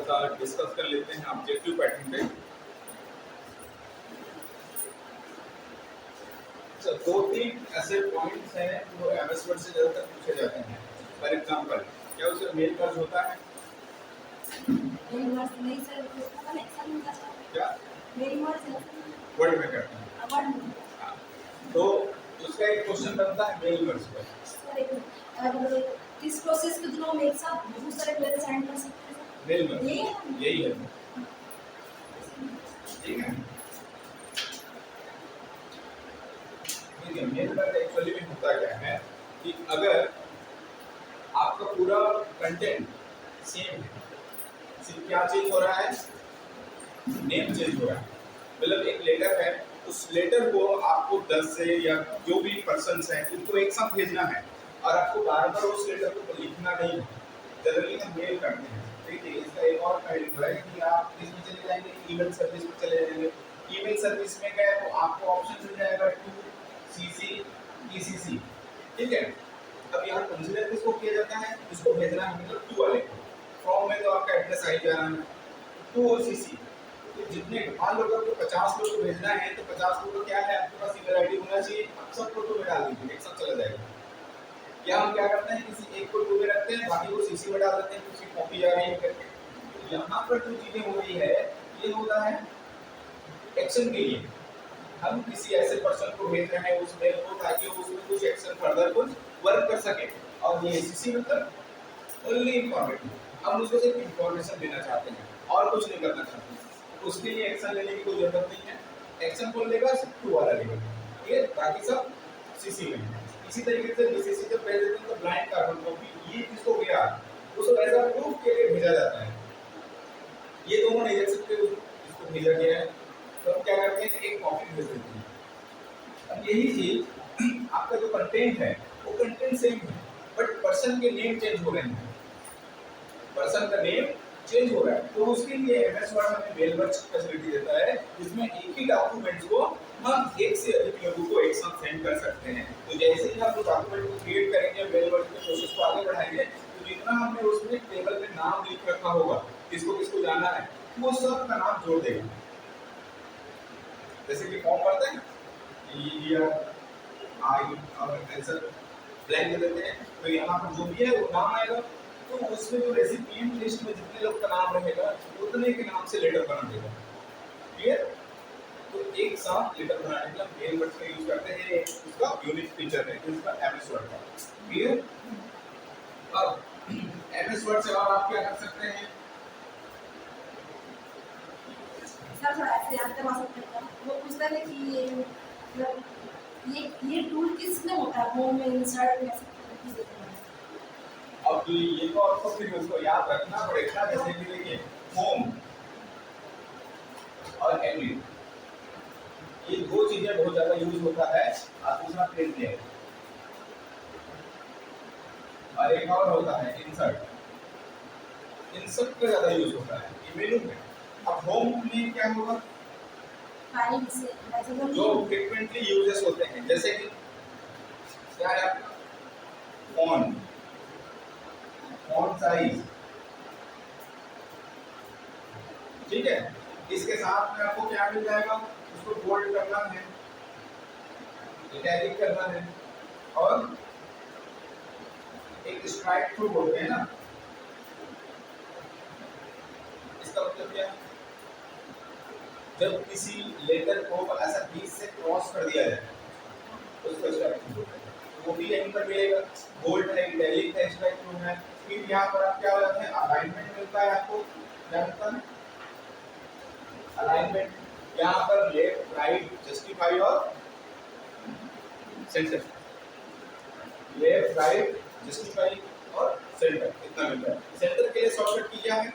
सा डिस्कस कर लेते हैं ऑब्जेक्टिव पैटर्न पे। दो तीन ऐसे पॉइंट्स हैं जो एमएस वर्ड से ज़्यादातर पूछे जाते हैं। फॉर एग्जांपल, क्या उसमें मेल मर्ज होता है? मेल मर्ज नहीं सर, उसका कनेक्शन होता है। क्या मेल मर्ज वर्ड में करते हैं? वर्ड हाँ, तो उसका एक क्वेश्चन बनता है मेल मर्ज पर। सर एक मतलब किस प्रोसेस के थ्रू हम एक साथ बहुत सारे मेल सेंड कर सकते हैं? मेल मर्ज यही है। ठीक है, मेल मर्ज एक्चुअली में होता क्या है कि अगर आपका पूरा कंटेंट सेम है, सिर्फ क्या चेंज हो रहा है? नेम चेंज हो रहा है। मतलब एक लेटर है, उस लेटर को आपको 10 से या जो भी पर्सन्स हैं उनको एक साथ भेजना है और आपको बार बार उस लेटर को लिखना नहीं है। जनरली हम मेल करते हैं। ठीक है, इसका एक और पहलू है कि आप इसमें चले जाएंगे, ईमेल सर्विस में चले जाएंगे। ईमेल सर्विस में गए तो आपको ऑप्शन मिल जाएगा टू सीसी ईसीसी। ठीक है, अब यहाँ कंसीडर किसको किया जाता है? इसको भेजना है मतलब टू वाले को। फॉर्म में तो आपका एड्रेस आ ही जा रहा है, टू और सीसी। तो जितने मान लो अगर 50 लोग को भेजना है तो 50 लोग को क्या है, आपके पास ईमेल आईडी होना चाहिए। आप सब को टू में डाल दीजिए, एक साथ चला जाएगा। या हम क्या करते हैं, किसी एक को टू में रखते हैं, बाकी को सीसी में डाल देते हैं, उसकी कॉपी जा रही है करके। तो यहाँ पर जो चीजें हो रही है, ये होता है एक्शन के लिए। हम किसी ऐसे पर्सन को भेज रहे हैं उस मेल को, ताकि वो उसमें कुछ एक्शन फर्दर कुछ वर्क कर सके। और ये सीसी मतलब ओनली इंफॉर्मेटिव, हम उसको सिर्फ इंफॉर्मेशन देना चाहते हैं और कुछ नहीं करना चाहते हैं। उसके लिए एक्शन लेने की कोई जरूरत नहीं है। एक्शन कौन लेगा? सिर्फ टू वाला लेगा, ये बाकी सब सीसी में है। इसी तरीके से बीसीसी जब भेज देते हैं तो ब्लाइंड कार्बन कॉपी, ये किसको गया उसको ऐसा प्रूफ के लिए भेजा जाता है। ये दोनों नहीं देख सकते इसको भेजा गया है, तो हम क्या करते हैं, एक कॉपी भेज देते हैं। अब यही चीज आपका जो कंटेंट है वो कंटेंट सेम है, बट पर्सन के नेम चेंज हो रहे हैं। पर्सन का नेम चेंज हो रहा है, तो उसके लिए एमएस वर्ड हमें मेल मर्ज फैसिलिटी देता है, जिसमें एक ही डॉक्यूमेंट को हम एक से अधिक लोगों को एक साथ सेंड कर सकते हैं। तो जैसे ही हम डॉक्यूमेंट को क्रिएट करेंगे, मेल मर्ज के प्रोसेस को आगे बढ़ाएंगे, तो जितना हमने उसमें टेबल में नाम लिख रखा होगा, किसको किसको जाना है, वो सब का नाम जोड़ देगा। जैसे कि फॉर्म भरते हैं, आई और आंसर ब्लैंक दे देते हैं, तो यहाँ पर जो भी है वो नाम आएगा। तो उसमें जो रेसिपिएंट लिस्ट में जितने लोग का नाम रहेगा उतने के नाम से लेटर बना देगा। क्लियर? तो एक साथ लेटर बनाने के लिए मेल वर्ड्स का यूज करते हैं, उसका यूनिक फीचर है इसका एमएस वर्ड का। क्लियर? अब एमएस वर्ड से और आप क्या कर सकते हैं? सर थोड़ा ऐसे याद करवा सकते हैं? वो पूछता है कि ये मतलब ये टूल किसमें होता है? होम में, इंसर्ट में, ऐसे अब ये तो आपको फिर उसको याद रखना पड़ेगा। जैसे कि देखिए, होम और एडमिन, ये दो चीजें बहुत ज्यादा यूज होता है। आप दूसरा प्रिंट है और एक और होता है इंसर्ट। इंसर्ट का ज्यादा यूज होता है ईमेल में। अब होम में क्या होगा? फाइल से जो फ्रीक्वेंटली यूजेस होते हैं, जैसे कि क्या है आपका फॉन्ट साइज। ठीक है, इसके साथ में आपको क्या मिल जाएगा? उसको बोल्ड करना है, इटैलिक करना है, और एक स्ट्राइक थ्रू बोलते हैं ना, इसका मतलब क्या है? जब किसी लेटर को ऐसा बीच से क्रॉस कर दिया जाए उसको स्ट्राइक थ्रू बोलते हैं। वो भी यहीं पर मिलेगा, बोल्ड है, इटैलिक है, स्ट्राइक थ्रू है। फिर यहाँ पर आप क्या हो जाते हैं, अलाइनमेंट मिलता है आपको। क्या मिलता है? अलाइनमेंट। यहाँ पर लेफ्ट, राइट, जस्टिफाई और सेंटर। लेफ्ट, राइट, जस्टिफाई और सेंटर, इतना मिलता है। सेंटर के लिए शॉर्टकट की क्या है?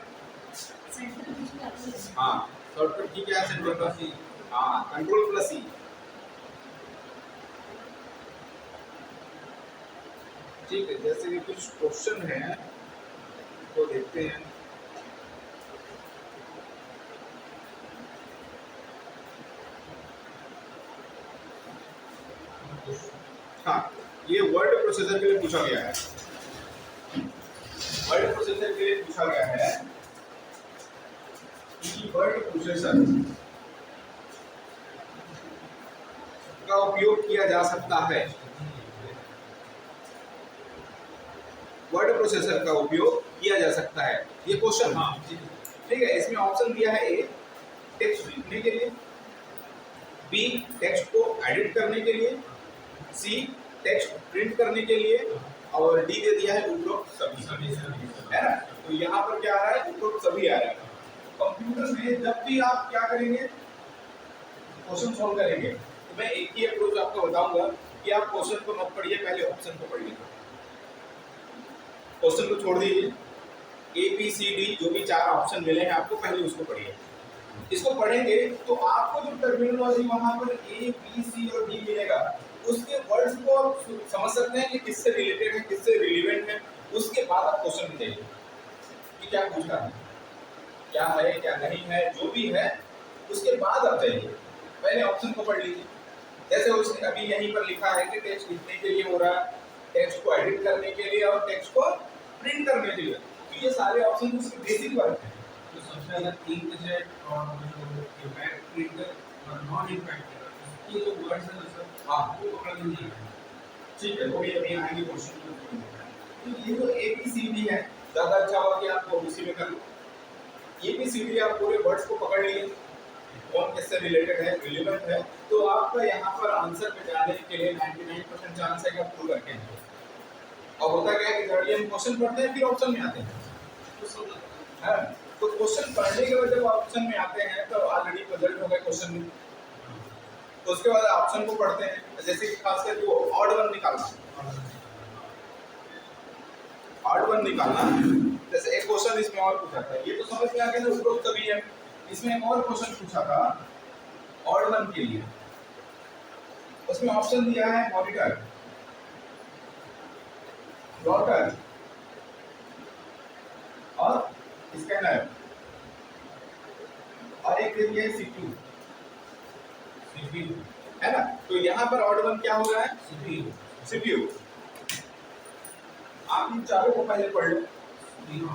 हाँ, शॉर्टकट की क्या है? सेंटर प्लस सी। हाँ, कंट्रोल प्लस सी। ठीक है, जैसे कि कुछ क्वेश्चन है तो देखते हैं। हाँ, ये वर्ड प्रोसेसर के लिए पूछा गया है। वर्ड प्रोसेसर के लिए पूछा गया है वर्ड प्रोसेसर का उपयोग किया जा सकता है? वर्ड प्रोसेसर का उपयोग किया जा सकता है, ये क्वेश्चन। हाँ ठीक है, इसमें ऑप्शन दिया है ए टेक्स्ट लिखने के लिए, बी टेक्स्ट को एडिट करने के लिए, सी टेक्स्ट प्रिंट करने के लिए, और डी दे दिया है उपरोक्त सभी, है ना। तो यहाँ पर क्या आ रहा है, उपरोक्त सभी आ रहा है। कंप्यूटर में जब भी आप क्या करेंगे, क्वेश्चन सॉल्व करेंगे, तो मैं एक ही अप्रोच आपको बताऊंगा कि आप क्वेश्चन को मत पढ़िए, पहले ऑप्शन को पढ़िए। क्वेश्चन को छोड़ दीजिए, ए बी सी डी जो भी 4 ऑप्शन मिले हैं आपको, पहले उसको पढ़िए। इसको पढ़ेंगे तो आपको जो टर्मिनोलॉजी वहां पर ए बी सी और डी मिलेगा, उसके वर्ड्स को आप समझ सकते हैं कि किससे रिलेटेड है, किससे रिलेवेंट है। उसके बाद आप क्वेश्चन में जाइए कि क्या पूछना है, क्या है क्या नहीं है, जो भी है उसके बाद आप जाइए, पहले ऑप्शन को पढ़ लीजिए। जैसे उसने अभी यहीं पर लिखा है कि टेक्स्ट लिखने के लिए हो रहा है, टेक्स्ट को एडिट करने के लिए और टेक्स्ट को प्रिंट करने के लिए, तो ये सारे ऑप्शन उसके बेसिक वर्क है। तो सबसे ज़्यादा इंकजेट और जो इम्पैक्ट प्रिंटर और नॉन इम्पैक्ट, ये जो वर्ड्स हैं सर, हाँ वो पकड़ में नहीं आए। ठीक है, वो भी अभी आएंगे क्वेश्चन। तो ये जो ए बी सी डी है, ज़्यादा अच्छा होगा कि आप उसी में कर लो। ए बी सी डी आप पूरे वर्ड्स को पकड़ लिए, कौन किससे रिलेटेड है, रिलेवेंट है, तो आपका यहाँ पर आंसर पे जाने के लिए 99% चांस है कि आप प्रूव करके आएंगे। और होता क्या है कि जनरली हम क्वेश्चन पढ़ते हैं फिर ऑप्शन में आते हैं, है। तो क्वेश्चन पढ़ने के बाद जब ऑप्शन में आते हैं तो ऑलरेडी रिजल्ट हो गया क्वेश्चन में, तो उसके बाद ऑप्शन को पढ़ते हैं। जैसे कि खास करके वो ऑड वन निकालना, ऑड वन निकालना। जैसे एक क्वेश्चन इसमें और पूछा था, ये तो समझ में आ गया ना, उपरोक्त सभी है। इसमें एक और क्वेश्चन पूछा था ऑड वन के लिए, उसमें ऑप्शन दिया है मॉनिटर, प्लॉटर और स्कैनर, और एक दे दिया है सीपीयू, है ना। तो यहाँ पर ऑड वन क्या हो रहा है, सीपीयू। आप इन चारों को पहले पढ़ लो।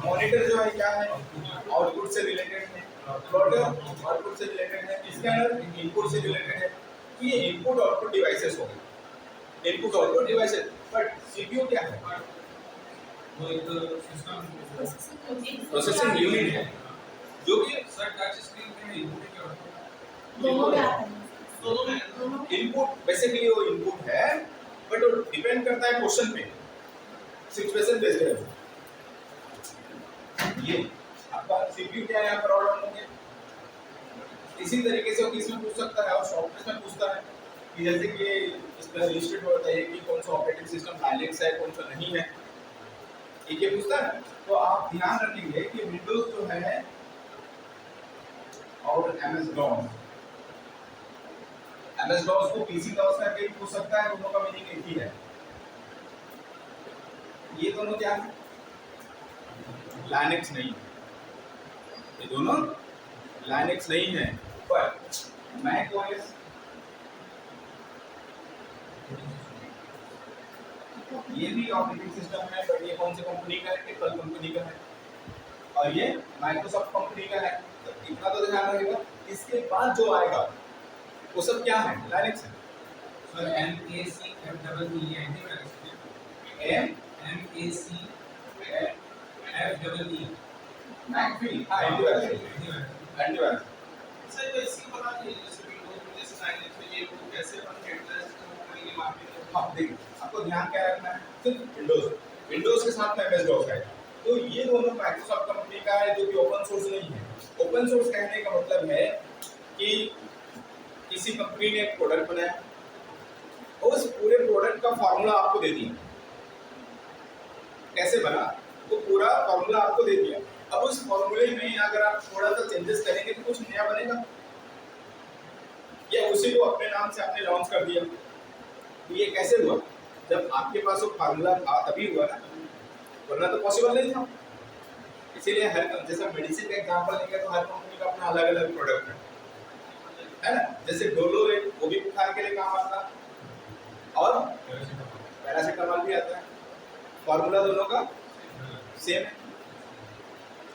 मॉनिटर जो है क्या है, आउटपुट से रिलेटेड है, प्लॉटर आउटपुट से रिलेटेड है, स्कैनर इनपुट से रिलेटेड है। तो ये इनपुट आउटपुट डिवाइसेस हो गए, input output devices. But CPU क्या है, वो एक सिस्टम प्रोसेसिंग यूनिट है, जो कि सर टच स्क्रीन पे इनपुट के आउटपुट दोनों में आता है, दोनों में दोनों में। इनपुट बेसिकली वो इनपुट है, बट वो डिपेंड करता है क्वेश्चन पे, सिचुएशन बेस्ड है। ये आपका सीपीयू क्या है, यहाँ पर ऑर्डर हो गया। इसी तरीके से वो इसमें पूछ सकता है और सॉफ्टवेयर में पूछता है कि जैसे कि इसमें लिस्टेड होता है कि कौन सा ऑपरेटिंग सिस्टम लाइनेक्स है, कौन सा नहीं है, ये पूछता है। तो आप ध्यान रखेंगे कि विंडोज जो है और एमएस डॉस को पीसी डॉस करके पूछ सकता है, दोनों का मीनिंग एक ही है। ये दोनों क्या है, लाइनेक्स नहीं, ये दोनों लाइनेक्स नहीं है, पर मैक ओएस ये भी ऑपरेटिंग सिस्टम है, बट ये कौन सी कंपनी का है, एप्पल कंपनी का है, और ये माइक्रोसॉफ्ट कंपनी का है। तो इतना तो ध्यान रखिएगा। इसके बाद जो आएगा वो सब क्या है, लाइनेक्स है। Sir MAC FEE antivirus MAC FEE McAfee, हाँ एंटीवायरस। सर तो इसकी बता दीजिए, जैसे विंडोज में जैसे लाइनेक्स में ये वो कैसे अपन एड्रेस करेंगे मार्केट। हाँ देखिए, आपको ध्यान क्या रखना है, सिर्फ विंडोज के साथ में एमएस डॉस है। तो ये दोनों माइक्रोसॉफ्ट कंपनी का है, जो कि ओपन सोर्स नहीं है। ओपन सोर्स कहने का मतलब है कि किसी कंपनी ने एक प्रोडक्ट बनाया, उस पूरे प्रोडक्ट का फॉर्मूला आपको दे दिया, कैसे बना तो पूरा फॉर्मूला आपको दे दिया। अब उस फॉर्मूले में अगर आप थोड़ा सा चेंजेस करेंगे तो कुछ नया बनेगा, या उसी को अपने नाम से आपने लॉन्च कर दिया। तो ये कैसे हुआ, जब आपके पास वो फार्मूला था तभी हुआ ना, वरना तो पॉसिबल नहीं था। इसीलिए हर, जैसे मेडिसिन का एग्जांपल लेंगे तो हर कंपनी का अपना अलग अलग प्रोडक्ट है ना। जैसे डोलो है, वो भी बुखार के लिए काम आता है, और पैरासीटामोल भी आता है, फॉर्मूला दोनों का सेम है।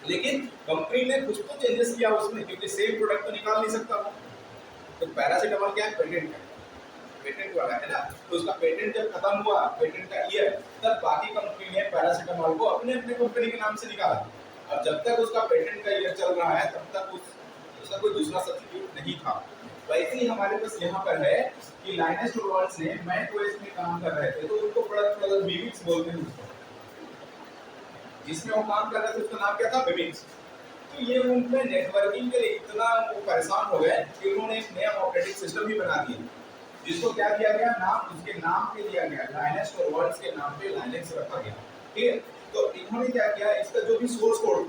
लेकिन कंपनी ने कुछ तो चेंजेस किया उसमें, क्योंकि सेम प्रोडक्ट तो निकाल नहीं सकता वो। तो पैरासीटामोल क्या है, पेटेंट है, पेटेंट वाला है ना। तो उसका पेटेंट जब खत्म हुआ, पेटेंट का ईयर, तब बाकी कंपनी ने पैरासीटामोल को अपने अपने कंपनी के नाम से निकाला। और जब तक उसका पेटेंट का ईयर चल रहा है तब तक उसका कोई दूसरा सब्स्टिट्यूट नहीं था। वैसे ही हमारे पास यहाँ पर है कि लाइनस टॉरवल्ड्स ने मैक ओएस में काम कर रहे थे, तो उनको प्रोडक्ट मिमिक्स बोलते हैं उसको। जिसमें वो काम कर रहे थे उसका नाम क्या था, मिमिक्स। तो ये उनके नेटवर्किंग के लिए इतना वो परेशान हो गए कि उन्होंने एक नया ऑपरेटिंग सिस्टम भी बना दिया, जिसको क्या किया गया, नाम उसके नाम पे दिया गया, लाइनस टॉरवल्ड्स के नाम पे लाइनक्स रखा गया। ठीक है, तो इन्होंने क्या किया, इसका जो भी सोर्स कोड,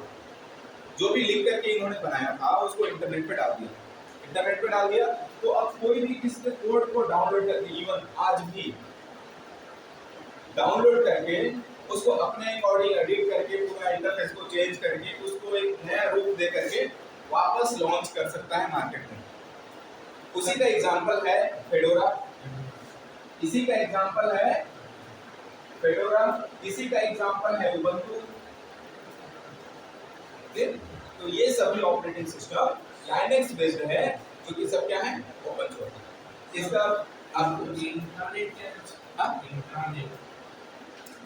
जो भी लिख करके इन्होंने बनाया था, उसको इंटरनेट पे डाल दिया। इंटरनेट पे डाल दिया तो अब कोई भी किसी कोड को डाउनलोड करके, इवन आज भी डाउनलोड करके उसको अपने अकॉर्डिंग एडिट करके, पूरा इंटरफेस को चेंज करके, उसको एक नया रूप दे करके वापस लॉन्च कर सकता है मार्केट में। उसी का एग्जांपल है फेडोरा, इसी का एग्जांपल है फेडोरा, इसी का एग्जांपल है उबंटू। तो ये सभी ऑपरेटिंग सिस्टम लाइनक्स बेस्ड है, जो कि सब क्या है, ओपन सोर्स। इसका आपको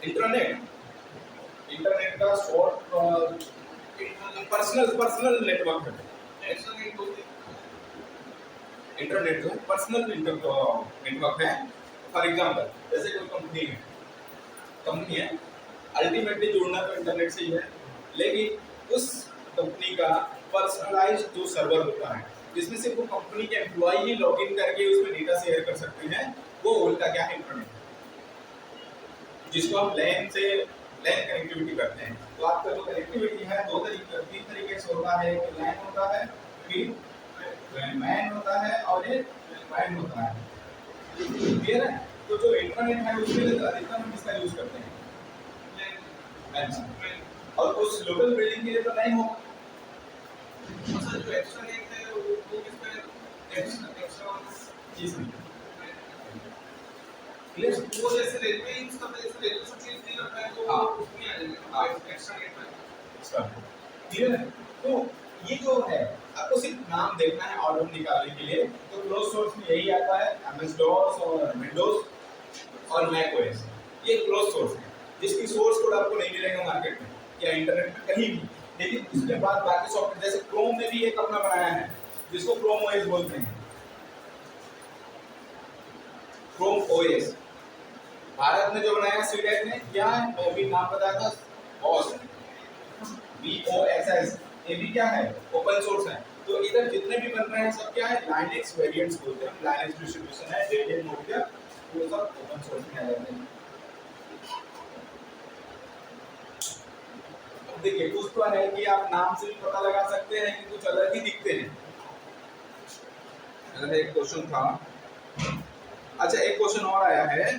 इंटरनेट इंटरनेट का शॉर्ट पर्सनल नेटवर्क है। इंटरनेट जो पर्सनल नेटवर्क है। फॉर एग्जांपल, जैसे कोई कंपनी है, अल्टीमेटली जुड़ना तो इंटरनेट से ही है, लेकिन उस कंपनी का पर्सनलाइज्ड जो सर्वर होता है, जिसमें से वो कंपनी के एम्प्लॉय ही लॉगिन करके उसमें डेटा शेयर कर सकते हैं, वो उनका क्या है, इंटरनेट, जिसको हम लैन कनेक्टिविटी करते हैं। तो आपका जो कनेक्टिविटी है तीन तरीके से होता है, एक लैन होता है, फिर मैन होता है और एक वैन होता है। क्लियर है? तो जो इंटरनेट है उसमें अधिकतर हम किसका यूज करते हैं, लैन। और उस लोकल बिल्डिंग के लिए तो नहीं होगा। जो एक्स्ट्रा नेट है वो किस पे एक्स्ट्रा चीज नहीं। वो जैसे रेलवे यूज करते हैं, जैसे रेलवे सब चीज नहीं होता है, तो उसमें आ जाएगा एक्स्ट्रा नेट में। क्लियर है? तो ये जो है, आपको सिर्फ नाम देखना है ऑर्डर निकालने के लिए। तो क्लोज सोर्स में यही आता है, MS DOS और विंडोज और मैक ओएस, ये क्लोज सोर्स है, जिसकी सोर्स कोड आपको नहीं मिलेगा मार्केट में या इंटरनेट में कहीं भी। लेकिन उसके बाद बाकी सॉफ्टवेयर, जैसे क्रोम ने भी एक अपना बनाया है, जिसको क्रोम ओएस बोलते हैं, क्रोम ओएस। भारत ने जो बनाया सीडेक ने, क्या है, मैं अभी नाम बताया था, बॉस, BOSS। ये भी क्या है, ओपन सोर्स है। तो इधर जितने भी बन रहे हैं सब क्या है, लाइनक्स वेरिएंट्स बोलते हैं, लाइनक्स डिस्ट्रीब्यूशन है, डेबियन नोकिया, वो सब ओपन सोर्स में आ जाते हैं। अब देखिए, कुछ तो है कि आप नाम से भी पता लगा सकते हैं कि कुछ अलग ही दिखते हैं। अगर एक क्वेश्चन था, अच्छा एक क्वेश्चन और आया है,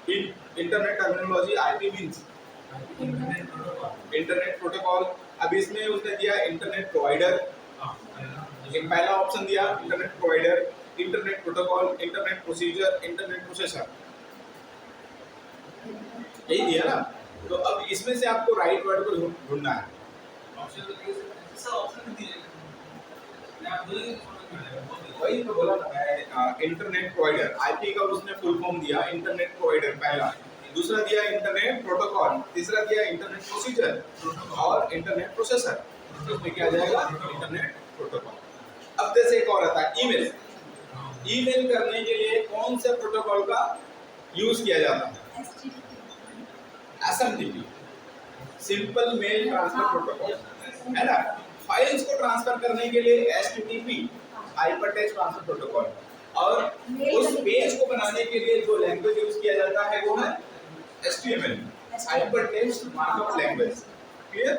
internet terminology, IP means internet protocol. अब इसमें उसने दिया इंटरनेट प्रोवाइडर, एक पहला ऑप्शन दिया internet provider, internet protocol, internet procedure, internet processor, यही दिया ना। तो अब इसमें से आपको राइट वर्ड को ढूंढना है। वही तो बोला ना मैं, इंटरनेट प्रोवाइडर, आईपी का उसने फुल फॉर्म दिया इंटरनेट प्रोवाइडर पहला, दूसरा दिया इंटरनेट प्रोटोकॉल, तीसरा दिया इंटरनेट प्रोसीजर और इंटरनेट प्रोसेसर। इसमें क्या जाएगा, इंटरनेट प्रोटोकॉल। अब जैसे एक और आता है ईमेल। ईमेल करने के लिए कौन से प्रोटोकॉल का यूज किया जाता है, SMTP, simple mail transfer protocol, है ना। फाइल्स को ट्रांसफर करने के लिए HTTP, hyper text transfer protocol. और उस पेज को बनाने के लिए जो लैंग्वेज यूज किया जाता है वो है HTML, hyper text markup language. Clear?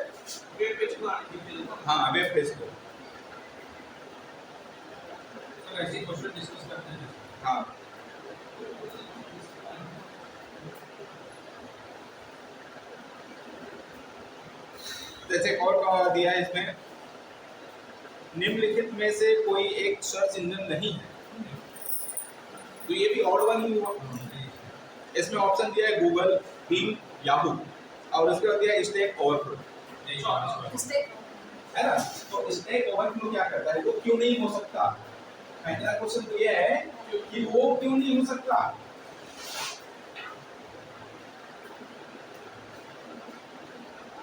Web page को आने के लिए, हाँ, वेब पेज को। तो ऐसे क्वेश्चन डिस्कस करते हैं। हाँ, जैसे और दिया है इसमें, निम्नलिखित में से कोई एक सर्च इंजन नहीं है, तो ये भी ऑड वन ही हुआ। इसमें ऑप्शन दिया है गूगल, बिंग, याहू। और उसके बाद दिया स्टैक ओवरफ्लो, Mistake. है ना। तो स्टैक ओवरफ्लो क्या करता है, वो क्यों नहीं हो सकता। पहला क्वेश्चन तो ये है कि वो क्यों नहीं हो सकता।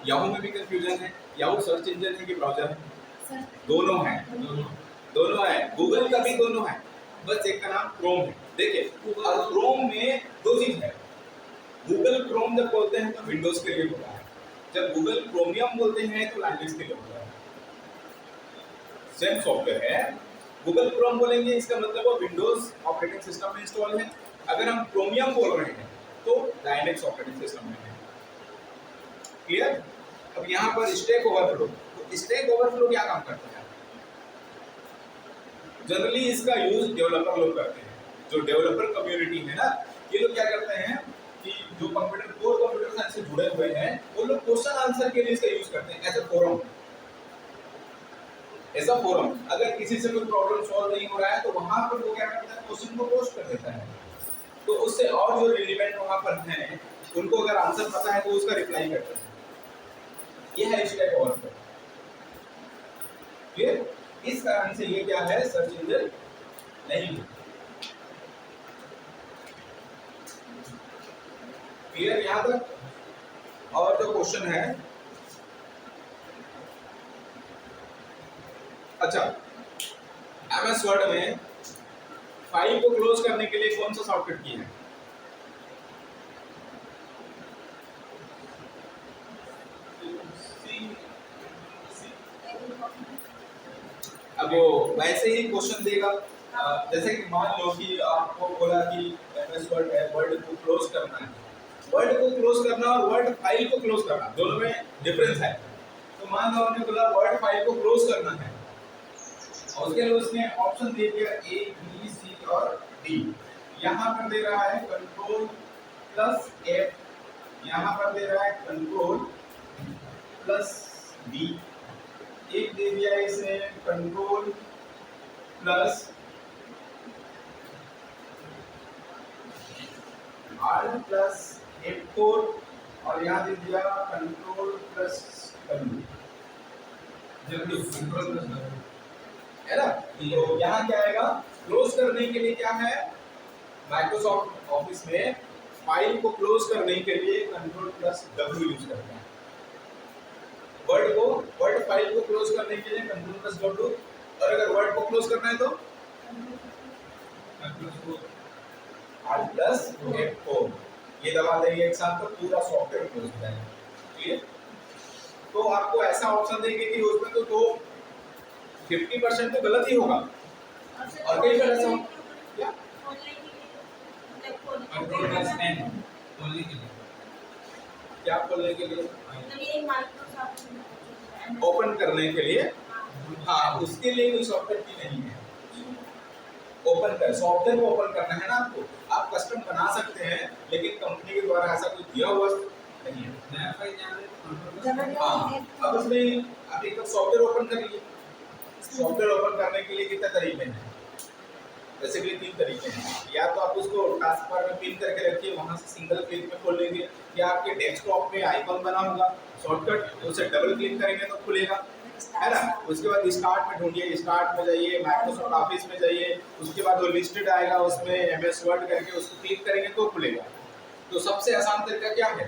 याहू में भी कंफ्यूजन है, याहू सर्च इंजन है कि ब्राउजर है, Sir. दोनों है, दोनों है, गूगल का भी दोनों है, बस एक का नाम क्रोम है। देखिए, और क्रोम में दो चीज है, गूगल क्रोम जब बोलते हैं तो विंडोज के लिए होता है, जब गूगल क्रोमियम बोलते हैं तो लिनक्स के लिए होता है। सेम सॉफ्टवेयर है, गूगल क्रोम बोलेंगे इसका मतलब वो विंडोज ऑपरेटिंग सिस्टम में इंस्टॉल है, अगर हम क्रोमियम बोल रहे हैं तो लाइनक्स ऑपरेटिंग सिस्टम में है। क्लियर। अब यहाँ पर स्टैक ओवरफ्लो, तो स्टैक ओवरफ्लो क्या काम करता है। जनरली इसका यूज डेवलपर लोग करते हैं, जो डेवलपर कम्युनिटी है ना, ये लोग क्या करते हैं कि जो कंप्यूटर साइंस से जुड़े हुए हैं वो लोग क्वेश्चन आंसर के लिए इसका यूज करते हैं एज अ फोरम। ऐसा फोरम, अगर किसी से कोई प्रॉब्लम सॉल्व नहीं हो रहा है तो वहां पर वो क्या करता है, क्वेश्चन को पोस्ट कर देता है, तो उससे और जो रिलेवेंट वहां पर हैं उनको अगर आंसर पता है तो उसका रिप्लाई करते हैं। ये है स्टैक ओवरफ्लो। क्लियर। इस कारण से ये क्या है, सर्च इंजन नहीं है। क्लियर यहां तक। और जो क्वेश्चन है, अच्छा, एमएस वर्ड में फाइल को क्लोज करने के लिए कौन सा शॉर्टकट की है। अब वो वैसे ही क्वेश्चन देगा, जैसे कि मान लो कि आपको बोला कि एमएस वर्ड है, वर्ड को क्लोज करना है, वर्ड को क्लोज करना और वर्ड फाइल को क्लोज करना दोनों में डिफरेंस है। तो मान लो आपने बोला वर्ड फाइल को क्लोज करना है और उसके लिए उसने ऑप्शन दे दिया ए बी सी और डी। यहाँ पर दे रहा है कंट्रोल प्लस एफ, यहाँ पर दे रहा है कंट्रोल प्लस बी, एक दे दिया है इसने control plus are plus F4 और यहाँ दे दिया control plus W, control plus है ना। तो यहाँ क्या आएगा, क्लोज करने के लिए क्या है, माइक्रोसॉफ्ट ऑफिस में फाइल को क्लोज करने के लिए कंट्रोल प्लस W यूज करते हैं। वर्ड फाइल को क्लोज करने के लिए कंट्रोल प्लस W, और अगर वर्ड को क्लोज करना है तो R प्लस F4, ये दबा देंगे एक साथ तो पूरा सॉफ्टवेयर क्लोज हो जाएगा। क्लियर। तो आपको ऐसा ऑप्शन देंगे कि उसमें तो 50% तो गलत ही होगा, और कई बार ऐसा क्या कंट्रोल प्लस एन खोलने के लिए, क्या खोलने के लिए, ओपन करने के लिए, हाँ उसके लिए कोई सॉफ्टवेयर की नहीं है। ओपन कर सॉफ्टवेयर को ओपन करना है ना आपको, आप कस्टम बना सकते हैं लेकिन कंपनी के द्वारा ऐसा कुछ दिया हुआ नहीं है। नया फाइल जाने हाँ, अब उसमें आप एक बार सॉफ्टवेयर ओपन कर लीजिए। सॉफ्टवेयर ओपन करने के लिए कितने तरीके हैं, बेसिकली 3 तरीके हैं। या तो आप उसको टास्क बार में पिन करके रखिए, वहां से सिंगल क्लिक में खोल लेंगे, या आपके डेस्कटॉप में आइकॉन बना होगा शॉर्टकट, उसे डबल क्लिक करेंगे तो खुलेगा, है ना। उसके बाद स्टार्ट में ढूंढिए, स्टार्ट में जाइए, माइक्रोसॉफ्ट ऑफिस में जाइए, उसके बाद वो लिस्टेड आएगा उसमें एमएस वर्ड करके उसको क्लिक करेंगे तो खुलेगा। तो सबसे आसान तरीका क्या है,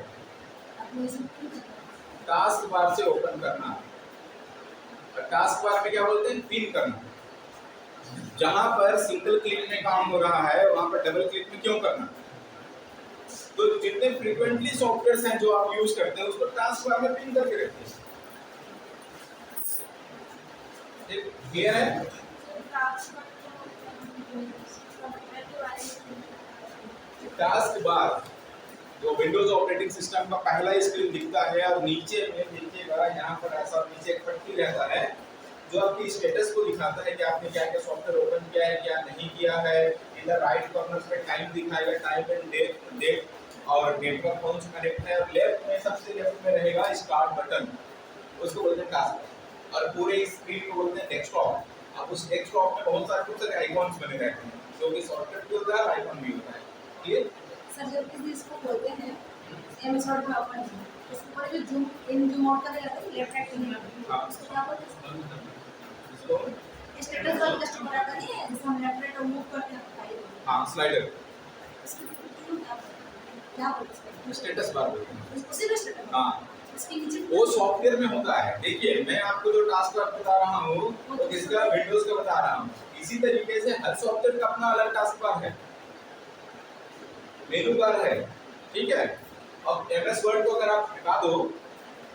टास्क बार से ओपन करना। टास्क बार में क्या बोलते हैं, पिन करना। जहां पर सिंगल क्लिक में काम हो रहा है वहां पर डबल क्लिक में क्यों करना। तो जितने फ्रीक्वेंटली सॉफ्टवेयर हैं जो आप यूज करते हैं उसको टास्क बार में पिन करके रखिए। क्लियर है। टास्क बार जो विंडोज ऑपरेटिंग सिस्टम का पहला स्क्रीन दिखता है और नीचे में देखिएगा यहाँ पर ऐसा नीचे एक पट्टी रहता है जो आपकी स्टेटस को दिखाता है कि आपने क्या क्या सॉफ्टवेयर ओपन किया है क्या नहीं किया है। इधर राइट कॉर्नर पे टाइम दिखाएगा, टाइम एंड डेट और नेटवर्क कौन सा कनेक्ट है, और लेफ्ट में सबसे लेफ्ट में रहेगा स्टार्ट बटन, उसको बोलते हैं टास्क। और पूरे स्क्रीन को बोलते हैं डेस्कटॉप। अब उस डेस्कटॉप में बहुत सारे आइकॉन्स बने रहते हैं जो कि शॉर्टकट भी होता है, आइकॉन भी होता है। क्लियर। सर जब किसी इसको बोलते हैं एमएस वर्ड में ओपन उसके ऊपर जो जूम इन जूम आउट करने लगता है लेफ्ट राइट करने हाँ। उसको क्या बोलते हैं? इसको स्टेटस बार कस्टमर आता नहीं है जिसमें हम लेफ्ट राइट मूव करते हैं फाइल हाँ स्लाइडर, क्या बोलते हैं? स्टेटस बार बोलते हैं। उसी में स्टेटस हाँ, इसके नीचे वो सॉफ्टवेयर में होता है। देखिए मैं आपको जो टास्क बार बता रहा हूँ वो किसका, विंडोज का बता रहा हूँ। इसी तरीके से हर सॉफ्टवेयर का अपना अलग टास्क बार है, मेनू बार है, ठीक है। अब एमएस वर्ड को अगर आप हटा दो,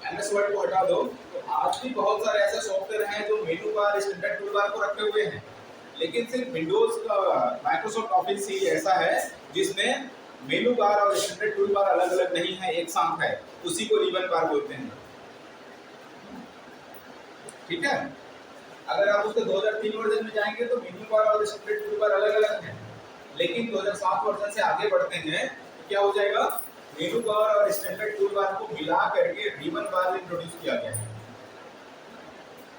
एमएस वर्ड को हटा दो, तो आज भी बहुत सारे ऐसे सॉफ्टवेयर हैं जो मेनू बार, स्टैंडर्ड टूल बार को रखे हुए हैं। लेकिन सिर्फ विंडोज का माइक्रोसॉफ्ट ऑफिस ही ऐसा है जिसमें मेनू बार और स्टैंडर्ड टूल बार अलग अलग नहीं है, एक साथ है। उसी को रिबन बार बोलते हैं, ठीक है। अगर आप उसके 2003 वर्जन में जाएंगे तो मेनू बार और स्टैंडर्ड टूल बार अलग अलग हैं। लेकिन 2007 वर्जन से आगे बढ़ते हैं तो क्या हो जाएगा, मेनू बार और स्टैंडर्ड टूल बार को मिला करके रिबन बार इंट्रोड्यूस किया गया है।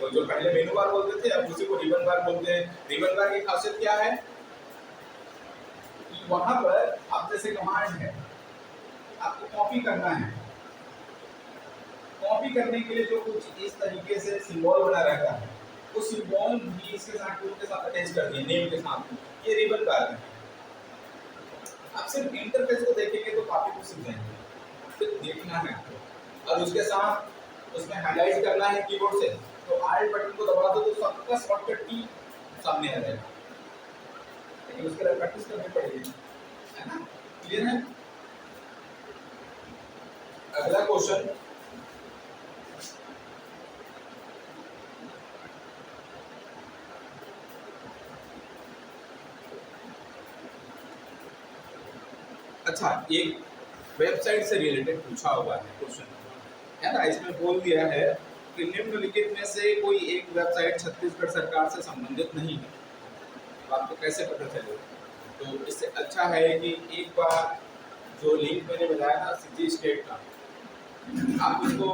तो जो पहले मेनू बार बोलते थे अब उसी को रिबन बार बोलते हैं। रिबन बार की खासियत क्या है कि वहां पर आप जैसे कमांड है, आपको कॉपी करना है, कॉपी करने के लिए जो कुछ इस तरीके से सिंबल बना रहता है, वो सिंबल भी इसके साथ टूल के साथ अटैच कर दिए, नेम के साथ, ये रिबन बार है। आप सिर्फ इंटरफेस को देखेंगे तो काफी कुछ सीख जाएंगे, सिर्फ देखना है और उसके साथ उसमें हाईलाइट करना है कीबोर्ड से, तो आल्ट बटन को दबा दो तो सबका शॉर्टकट की सामने आ जाएगा। लेकिन उसके लिए प्रैक्टिस करनी पड़ेगी, है ना। क्लियर है। अगला क्वेश्चन, अच्छा एक वेबसाइट से रिलेटेड पूछा हुआ है क्वेश्चन, है ना। इसमें बोल दिया है कि निम्नलिखित में से कोई एक वेबसाइट छत्तीसगढ़ सरकार से संबंधित नहीं है, तो आपको कैसे पता चलेगा। तो इससे अच्छा है कि एक बार जो लिंक मैंने बताया था सीजी स्टेट का, आप उसको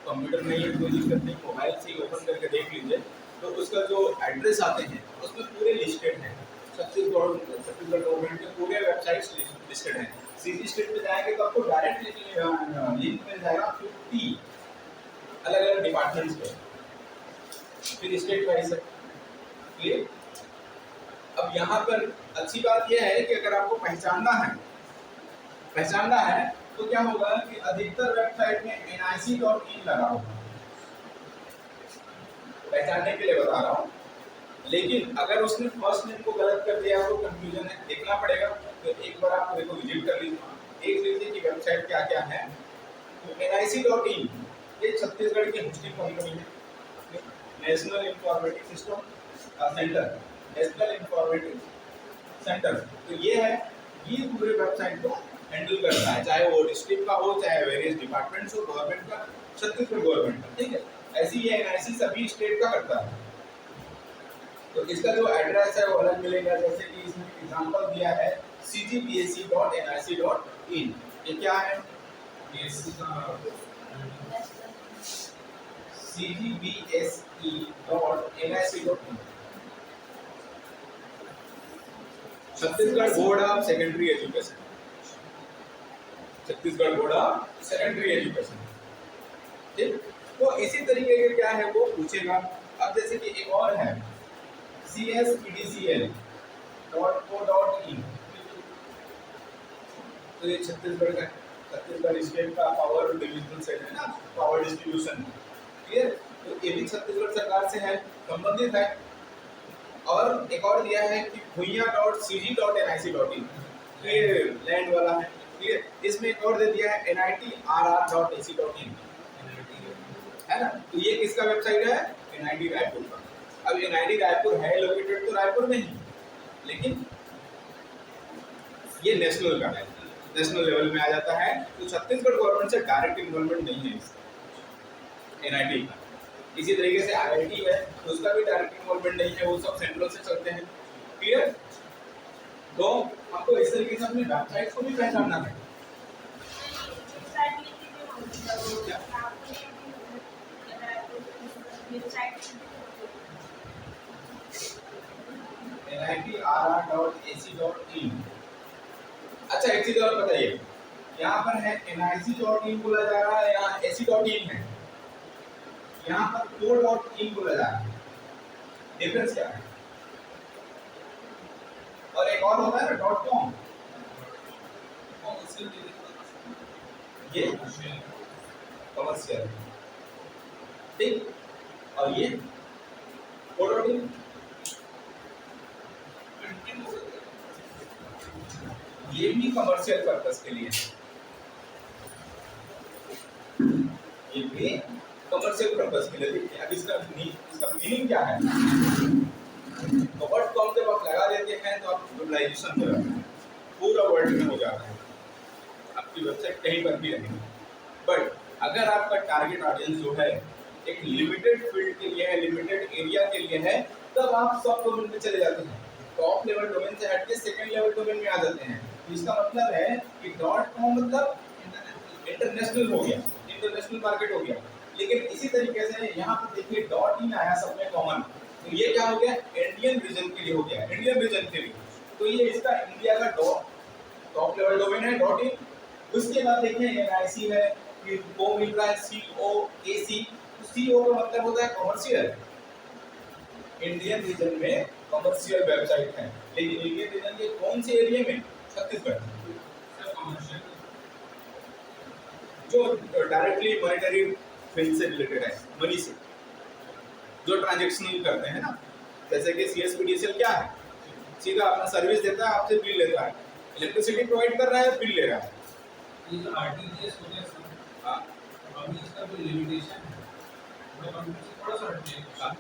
कंप्यूटर में ही कोई दिक्कत नहीं, मोबाइल से ही ओपन करके देख लीजिए। तो उसका जो एड्रेस आते हैं उसमें पूरे लिस्टेड हैं, छत्तीसगढ़ गवर्नमेंट के पूरे वेबसाइट्स लिस्टेड हैं। सीजी स्टेट पे जाएंगे तो आपको डायरेक्ट लिंक मिल जाएगा 50 अलग अलग डिपार्टमेंट्स पे, फिर स्टेट वाइज। क्लियर। अब यहाँ पर अच्छी बात यह है कि अगर आपको पहचानना है तो क्या होगा कि अधिकतर वेबसाइट में nic.in लगा होगा, पहचानने के लिए बता रहा हूँ। लेकिन अगर उसने फर्स्ट नेम को गलत कर दिया तो कंफ्यूजन है, देखना पड़ेगा। तो एक बार आप देखो, विजिट कर लीजिए, देख लीजिए कि वेबसाइट क्या क्या है। तो nic.in ये छत्तीसगढ़ की होस्टिंग कंपनी है, national informative system centre, national informative centre. तो ये है, ये पूरे वेबसाइट को हैंडल करता है, चाहे वो डिस्ट्रिक्ट का हो, चाहे वेरियस डिपार्टमेंट्स हो, गवर्नमेंट का, छत्तीसगढ़ गवर्नमेंट का, ठीक है। ऐसे ही एनआईसी सभी स्टेट का करता है। तो इसका जो एड्रेस है वो अलग मिलेगा, जैसे कि इसमें एग्जांपल दिया है cgbsc.nic.in। ये क्या है, cgbsc.nic.in, Chhattisgarh board of secondary education, Chhattisgarh board of secondary education, ठीक। तो इसी तरीके के क्या है वो पूछेगा। अब जैसे कि एक और है cspdcl.co.in, तो ये छत्तीसगढ़ स्टेट का पावर डिविजनल सेल है ना, पावर डिस्ट्रीब्यूशन। क्लियर। तो ये भी छत्तीसगढ़ सरकार से है, संबंधित है। और एक और दिया है कि bhuiya.cg.nic.in, ये लैंड वाला है। क्लियर। इसमें एक और दे दिया है nitr.ac.in, है ना। तो ये किसका वेबसाइट है, एनआईटी रायपुर का। अब एनआईटी रायपुर है लोकेटेड तो रायपुर में ही, लेकिन ये नेशनल का है, नेशनल लेवल में आ जाता है। तो छत्तीसगढ़ गवर्नमेंट से डायरेक्ट इन्वॉल्वमेंट नहीं है इसका, एनआईटी का। इसी तरीके से आईआईटी है तो उसका भी डायरेक्ट इन्वॉल्वमेंट नहीं है, वो सब सेंट्रल से चलते हैं। क्लियर। तो हमको इस तरीके से अपने वेबसाइट को भी पहचानना है। nitr.ac.in। अच्छा एक चीज और बताइए, यहाँ पर है nic.in बोला जा रहा है, यहाँ ac.in है, यहाँ पर co.in बोला जा रहा है। डिफरेंस क्या है? और एक और होता है ना .com, ये कमर्शियल, ठीक, और ये co.in ये भी कमर्शियल पर्पस के लिए, ये भी कमर्शियल पर्पस के लिए। देखिए अब इसका मीनिंग क्या है? तो .com जब आप लगा देते हैं तो आप ग्लोबलाइजेशन हो जाता है, पूरा वर्ल्ड में हो जाता है, आपकी वेबसाइट कहीं पर भी रहेगी। बट अगर आपका टारगेट ऑडियंस जो है एक लिमिटेड फील्ड के लिए है, लिमिटेड एरिया के लिए है, तब आप सब डोमेन पे चले जाते हैं, टॉप लेवल डोमेन से हट के सेकंड लेवल डोमेन में आ जाते हैं। इसका मतलब है कि .com मतलब इंटरनेशनल हो गया, इंटरनेशनल मार्केट हो गया। लेकिन इसी तरीके से यहाँ पर देखिए .in आया सब में कॉमन, तो ये क्या हो गया? इंडियन रीजन के लिए हो गया, इंडियन रीजन के लिए। तो ये इसका इंडिया का टॉप लेवल डोमेन है .in। उसके बाद देखिए NIC है, फिर वो मिल रहा है COAC। CO का मतलब होता है कमर्शियल, इंडियन रीजन में कमर्शियल वेबसाइट है। लेकिन इंडियन रीजन के कौन से एरिया में? छत्तीसगढ़, जो डायरेक्टली मॉनेटरी फील्ड से रिलेटेड है, मनी से जो ट्रांजेक्शनल करते हैं ना, जैसे कि CSPDCL क्या है? सीधा अपना सर्विस देता है, आपसे बिल लेता है, इलेक्ट्रिसिटी प्रोवाइड कर रहा है, बिल ले रहा है। ये जो RTGS हो गया सर, हाँ अभी इसका जो लिमिटेशन है मतलब हम थोड़ा सा हटते हैं,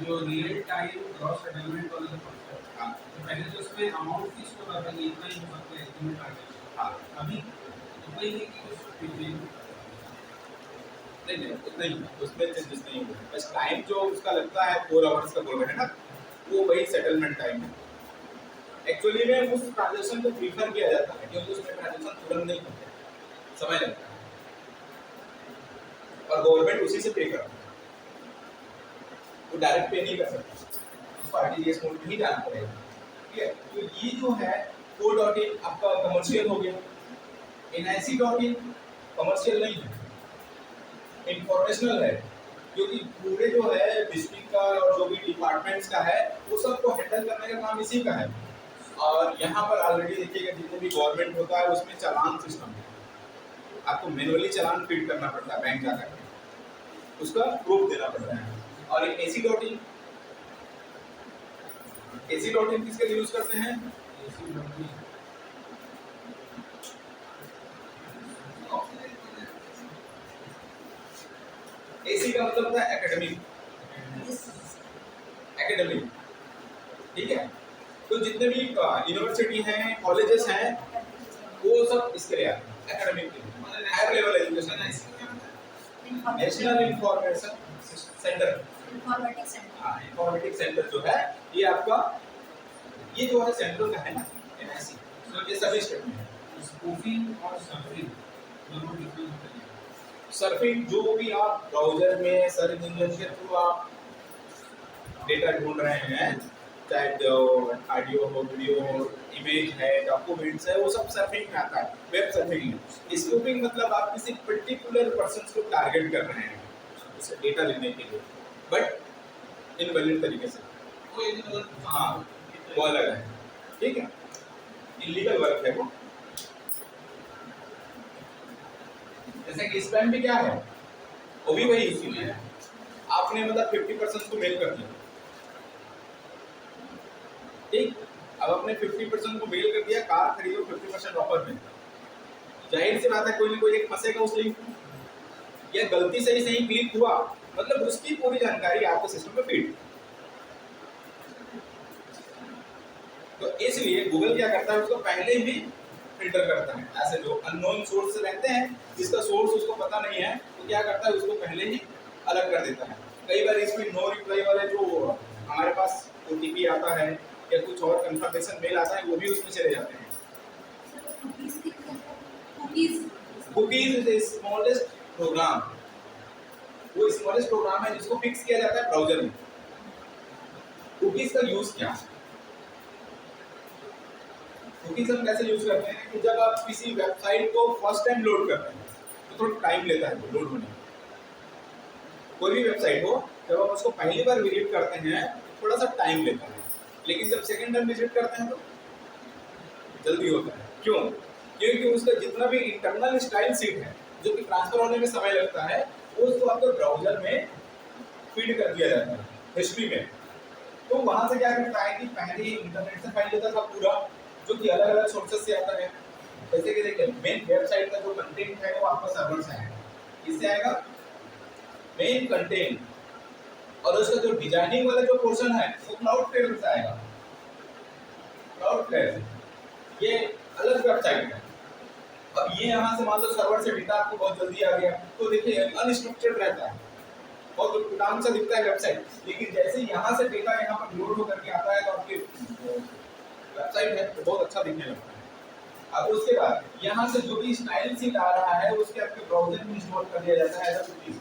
जो रियल टाइम ग्रॉस सेटलमेंट वाला जो कॉन्सेप्ट, हाँ तो पहले तो उसमें अमाउंट फिक्स होता था कि इतना ही हो सकता है एस्टिमेट ट्रांजेक्शन। हाँ, अभी इतना ही है कि नहीं उतना ही, उसमें चेंजेस नहीं हुए, बस टाइम जो उसका लगता है 4 आवर्स का बोल रहे हैं ना, वो वही सेटलमेंट टाइम है। एक्चुअली में उस ट्रांजेक्शन को प्रीफर किया जाता है क्योंकि उसमें ट्रांजेक्शन तुरंत नहीं होते, समय लगता है, और गवर्नमेंट उसी से पे करता है, वो डायरेक्ट पे नहीं कर सकता, उसको RTGS मोड में ही जाना पड़ेगा। ठीक है, तो ये जो है co.in आपका कमर्शियल हो गया। NIC.in कमर्शियल नहीं है, इंफॉर्मेशनल है, क्योंकि पूरे जो है डिस्ट्रिक्ट का और जो भी डिपार्टमेंट्स का है वो सबको हैंडल करने का काम इसी का है। और यहाँ पर ऑलरेडी देखिएगा जितने भी गवर्नमेंट होता है उसमें चालान सिस्टम है, आपको मैनुअली चालान फीड करना पड़ता है बैंक जाकर के, उसका प्रूफ देना पड़ता है। और AC.in किसके लिए यूज करते हैं? AC का मतलब होता है एकेडमिक, एकेडमिक, ठीक है। तो जितने भी यूनिवर्सिटी हैं, कॉलेजेस हैं, वो सब इसके लिए आते हैं, एकेडमिक के लिए, हायर लेवल एजुकेशन है। National information centre, informatics centre जो है ये आपका, ये जो है सेंट्रल का है ना NIC, तो ये सभी स्टेट में है। स्पूफिंग और सर्फिंग दोनों डिफरेंट होते हैं। सर्फिंग जो भी आप ब्राउजर में सर्च इंजन के थ्रू आप डेटा ढूंढ रहे हैं, चाहे ऑडियो हो, वीडियो हो, इमेज है, डॉक्यूमेंट्स है, वो सब सर्फिंग में आता है, वेब सर्फिंग में। स्पूफिंग मतलब आप किसी पर्टिकुलर पर्सन को टारगेट कर रहे हैं उसे डेटा लेने के लिए, बट इनवैलिड तरीके से, हाँ वो अलग है, ठीक है, इलीगल वर्क है वो। जैसे कि स्पैम भी क्या है, वो भी वही इसी में है, आपने मतलब 50% को मेल कर दिया, ठीक, अब अपने 50% को मेल कर दिया, कार खरीदो 50% ऑफर में, जाहिर सी बात है कोई ना कोई एक फंसेगा उस लिंक में, या गलती से ही सही क्लिक हुआ, मतलब उसकी पूरी जानकारी आपके सिस्टम में फीड। तो इसलिए गूगल क्या करता है, उसको पहले ही फिल्टर करता है, ऐसे जो अननोन सोर्स रहते हैं जिसका सोर्स उसको पता नहीं है, तो क्या करता है उसको पहले ही अलग कर देता है। कई बार इसमें नो रिप्लाई वाले जो हमारे पास OTP आता है या कुछ और कंफर्मेशन मेल आता है, वो भी उसमें चले जाते हैं। Cookies is the smallest program, वो स्मॉलेस्ट प्रोग्राम है जिसको फिक्स किया जाता है ब्राउजर में। कुकीज का यूज क्या है? कुकीज हम कैसे यूज करते हैं कि जब आप किसी वेबसाइट को फर्स्ट टाइम लोड करते हैं तो थोड़ा टाइम लेता है वो लोड होने में। कोई भी वेबसाइट हो, जब आप उसको पहली बार विजिट करते हैं तो थोड़ा सा टाइम लेता है, लेकिन जब सेकंड टाइम विजिट करते हैं तो जल्दी होता है। क्यों? क्योंकि उसका जितना भी इंटरनल स्टाइल सीट है जो कि ट्रांसफर होने में समय लगता है, वो उसको आपके ब्राउजर में फीड कर दिया जाता है हिस्ट्री में। तो वहां से क्या करता है कि पहले ही इंटरनेट से फाइल लेता था पूरा, जो कि अलग अलग सोर्सेज से आता है। जैसे कि देखिए मेन वेबसाइट का जो कंटेंट है वो आपका सर्वर से आएगा। किससे आएगा? Main content. और उसका जो डिजाइनिंग वाला जो पोर्शन है वो क्लाउडफ्लेयर से आएगा। क्लाउडफ्लेयर ये अलग वेबसाइट है। अब ये यहाँ से मान लो सर्वर से डेटा आपको बहुत जल्दी आ गया, तो देखिए अनस्ट्रक्चर्ड रहता है, बहुत नाम से दिखता है वेबसाइट, लेकिन जैसे यहाँ से डेटा यहाँ पर लोड होकर के आता है तो आपकी वेबसाइट है तो बहुत अच्छा दिखने लगता है। अब उसके बाद यहाँ से जो भी स्टाइल सीट आ रहा है उसके आपके ब्राउजर में इंस्टॉल कर दिया जाता है एज अ कुकीज।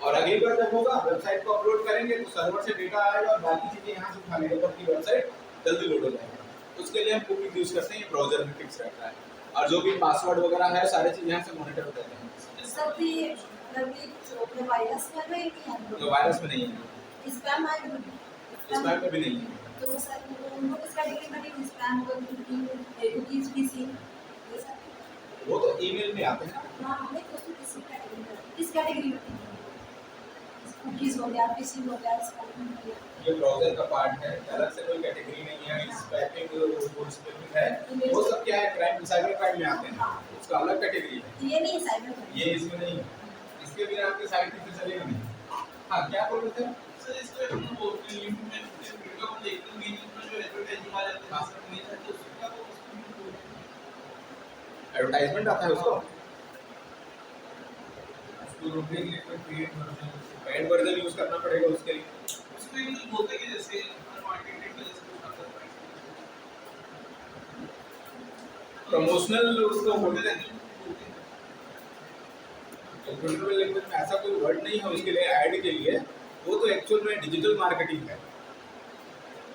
और अगली बार जब होगा वेबसाइट को अपलोड करेंगे तो सर्वर से डेटा आएगा और बाकी चीजें यहाँ से उठा लेंगे तो आपकी वेबसाइट जल्दी लोड हो जाएगी। उसके लिए हम कुकीज यूज करते हैं, ब्राउजर में फिक्स रहता है और जो भी पासवर्ड वगैरह है सारी चीज यहाँ से मॉनिटर हो जाते हैं। सर ये मतलब ये जो वायरस में है कि तो वायरस में नहीं है, स्पैम है, स्पैम में भी नहीं है। तो सर उनको किस कैटेगरी में स्पैम को कुकीज पीसी ये सब वो तो ईमेल में आते हैं। हाँ हमें तो किस कैटेगरी में कुकीज हो गया, पीसी हो गया, स्पैम हो गया। ये ब्राउजर का पार्ट है, अलग से कोई कैटेगरी नहीं है। इस पैकिंग वो स्पेसिफिक है, वो सब क्या है क्राइम साइबर क्राइम में आते हैं, उसका अलग कैटेगरी है। ये नहीं साइबर क्राइम, ये इसमें नहीं है, इसके बिना आपकी साइट पे चलेगा नहीं। हाँ क्या बोल रहे थे सर? इसको हम बोलते हैं लिंक में वीडियो को देखते हैं, बीच में जो एडवर्टाइजिंग आ जाती है सर नहीं है तो उसका वो एडवर्टाइजमेंट आता है उसको रोकने के लिए कोई create version paid version use करना पड़ेगा उसके लिए। उसको इंग्लिश बोलते हैं कि जैसे मार्केटिंग के जैसे कुछ आता है प्रमोशनल उसको बोलते हैं। हैं। कंप्यूटर लैंग्वेज में ऐसा कोई वर्ड नहीं है उसके लिए ऐड के लिए, वो तो एक्चुअल में डिजिटल मार्केटिंग है।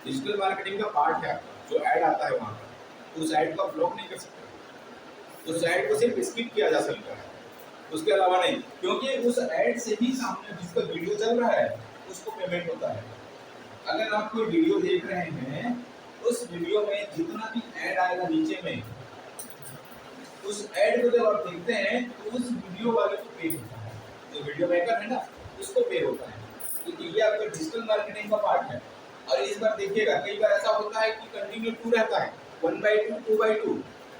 डिजिटल मार्केटिंग का पार्ट है जो ऐड आता है वहाँ पर, उस ऐड को आप ब्लॉक नहीं कर सकते, उस ऐड को सिर्फ स्किप किया जा सकता है, उसके अलावा नहीं, क्योंकि उस ऐड से ही सामने जिसका वीडियो चल रहा है उसको पेमेंट होता है। अगर आप कोई वीडियो देख रहे हैं, उस वीडियो में जितना भी ऐड आएगा नीचे में, उस ऐड को जब आप देखते हैं तो उस वीडियो वाले को पे होता है, जो वीडियो मेकर है ना उसको पे होता है, क्योंकि ये आपका डिजिटल मार्केटिंग का पार्ट है। और इस बार देखिएगा कई बार ऐसा होता है कि कंटिन्यू 2 रहता है, 1/2 2/2,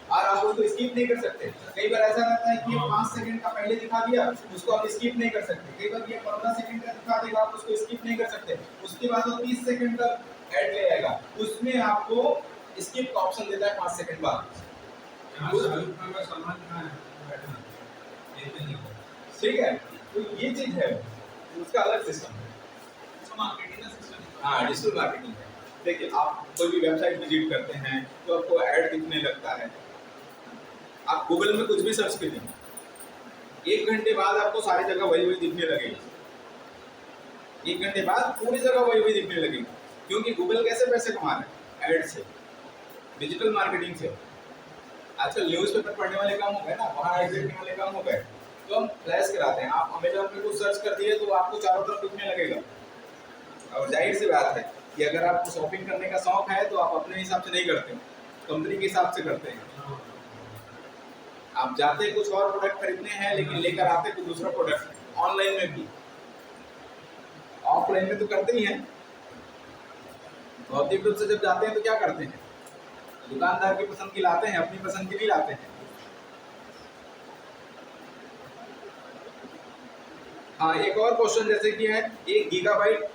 और आप उसको स्किप नहीं कर सकते। कई बार ऐसा रहता है कि ये 5 सेकंड का पहले दिखा दिया, उसको आप स्किप नहीं कर सकते। कई बार ये 15 सेकंड का दिखा देगा, आप उसको स्किप नहीं कर सकते। उसके बाद वो 30 सेकंड का ऐड ले आएगा, उसमें आपको स्किप का ऑप्शन देता है 5 सेकंड बाद। ठीक है, तो ये चीज है, उसका अलग सिस्टम है। हाँ डिजिटल मार्केटिंग है। देखिए आप कोई भी वेबसाइट विजिट करते हैं तो आपको ऐड दिखने लगता है, आप गूगल में कुछ भी सर्च करिए, 1 घंटे बाद आपको सारी जगह वही दिखने लगेगी। 1 घंटे बाद पूरी जगह वही दिखने लगेगी, क्योंकि गूगल कैसे पैसे कमा रहे हैं? ऐड से, डिजिटल मार्केटिंग से। आजकल न्यूज़पेपर पढ़ने वाले काम हो गए ना, वहाँ ऐड देखने वाले काम हो गए, तो हम फ्लैश कराते हैं। आप अमेजोन पे कुछ सर्च कर दिए तो आपको चारों तरफ दिखने लगेगा। और जाहिर सी बात है कि अगर आपको शॉपिंग करने का शौक है तो आप अपने हिसाब से नहीं करते, कंपनी के हिसाब से करते हैं। आप जाते कुछ और प्रोडक्ट खरीदने हैं लेकिन लेकर आते कुछ दूसरा प्रोडक्ट। ऑनलाइन में भी, ऑफलाइन में तो करते ही हैं। भौतिक रूप से जब जाते हैं तो क्या करते हैं? दुकानदार की पसंद की लाते हैं, अपनी पसंद की नहीं लाते हैं। हाँ एक और क्वेश्चन जैसे कि है 1 गीगाबाइट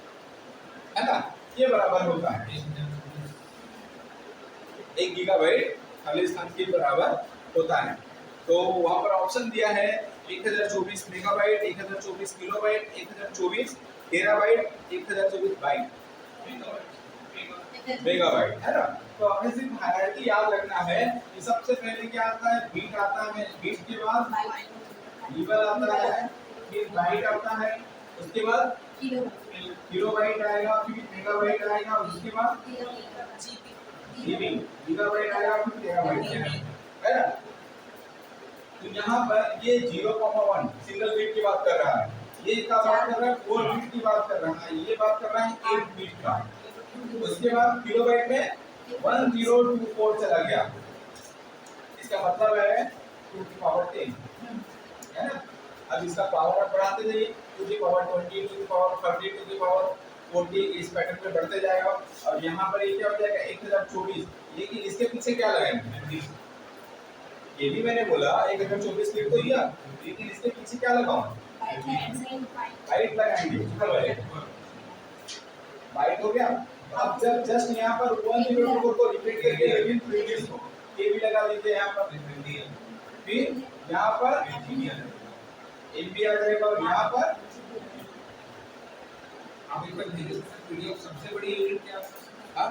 है ना, ये बराबर होता है 1 गीगाबाइट खालिद खान के बराबर होता है। तो वहाँ पर ऑप्शन दिया है 1024 megabyte, 1024 kilobyte, 1024 terabyte, 1024 byte megabyte, है ना। तो हमें सिर्फ हायरार्की याद रखना है कि सबसे पहले क्या आता है? बीट आता है, बीट के बाद लीबल आता है, फिर बाइट आता है, उसके बाद किलोबाइट आएगा, फिर मेगाबाइट आएगा, उसके बाद जीबी गीगाबाइट आएगा फिर टेराबाइट आएगा, है ना। तो यहाँ पर ये 0,1 सिंगल बिट की बात कर रहा है, ये क्या बात कर रहा है 4 बिट की बात कर रहा है, ये बात कर रहा है 8 बिट का। उसके बाद किलोबाइट में 1024 चला गया, इसका मतलब है 2 की पावर 10, है ना। अब इसका पावर आप बढ़ाते जाइए, 2 की पावर 20, 2 की पावर 30, 2 की पावर 40, इस पैटर्न में बढ़ते जाएगा। और यहाँ पर ये क्या हो जाएगा 1024। लेकिन इसके पीछे क्या लगाएंगे, ये भी मैंने बोला 1024 लिख तो दिया, लेकिन इसके पीछे क्या लगाऊं, बाइट लगाएंगे, बाइट हो गया। अब जब जस्ट यहाँ पर 104 को रिपीट करके लेकिन प्रीवियस को ये भी लगा दीजिए यहाँ पर, फिर यहाँ पर एमबी आ जाएगा और यहाँ पर आप एक बार देखिए पीडीएफ सबसे बड़ी यूनिट क्या है?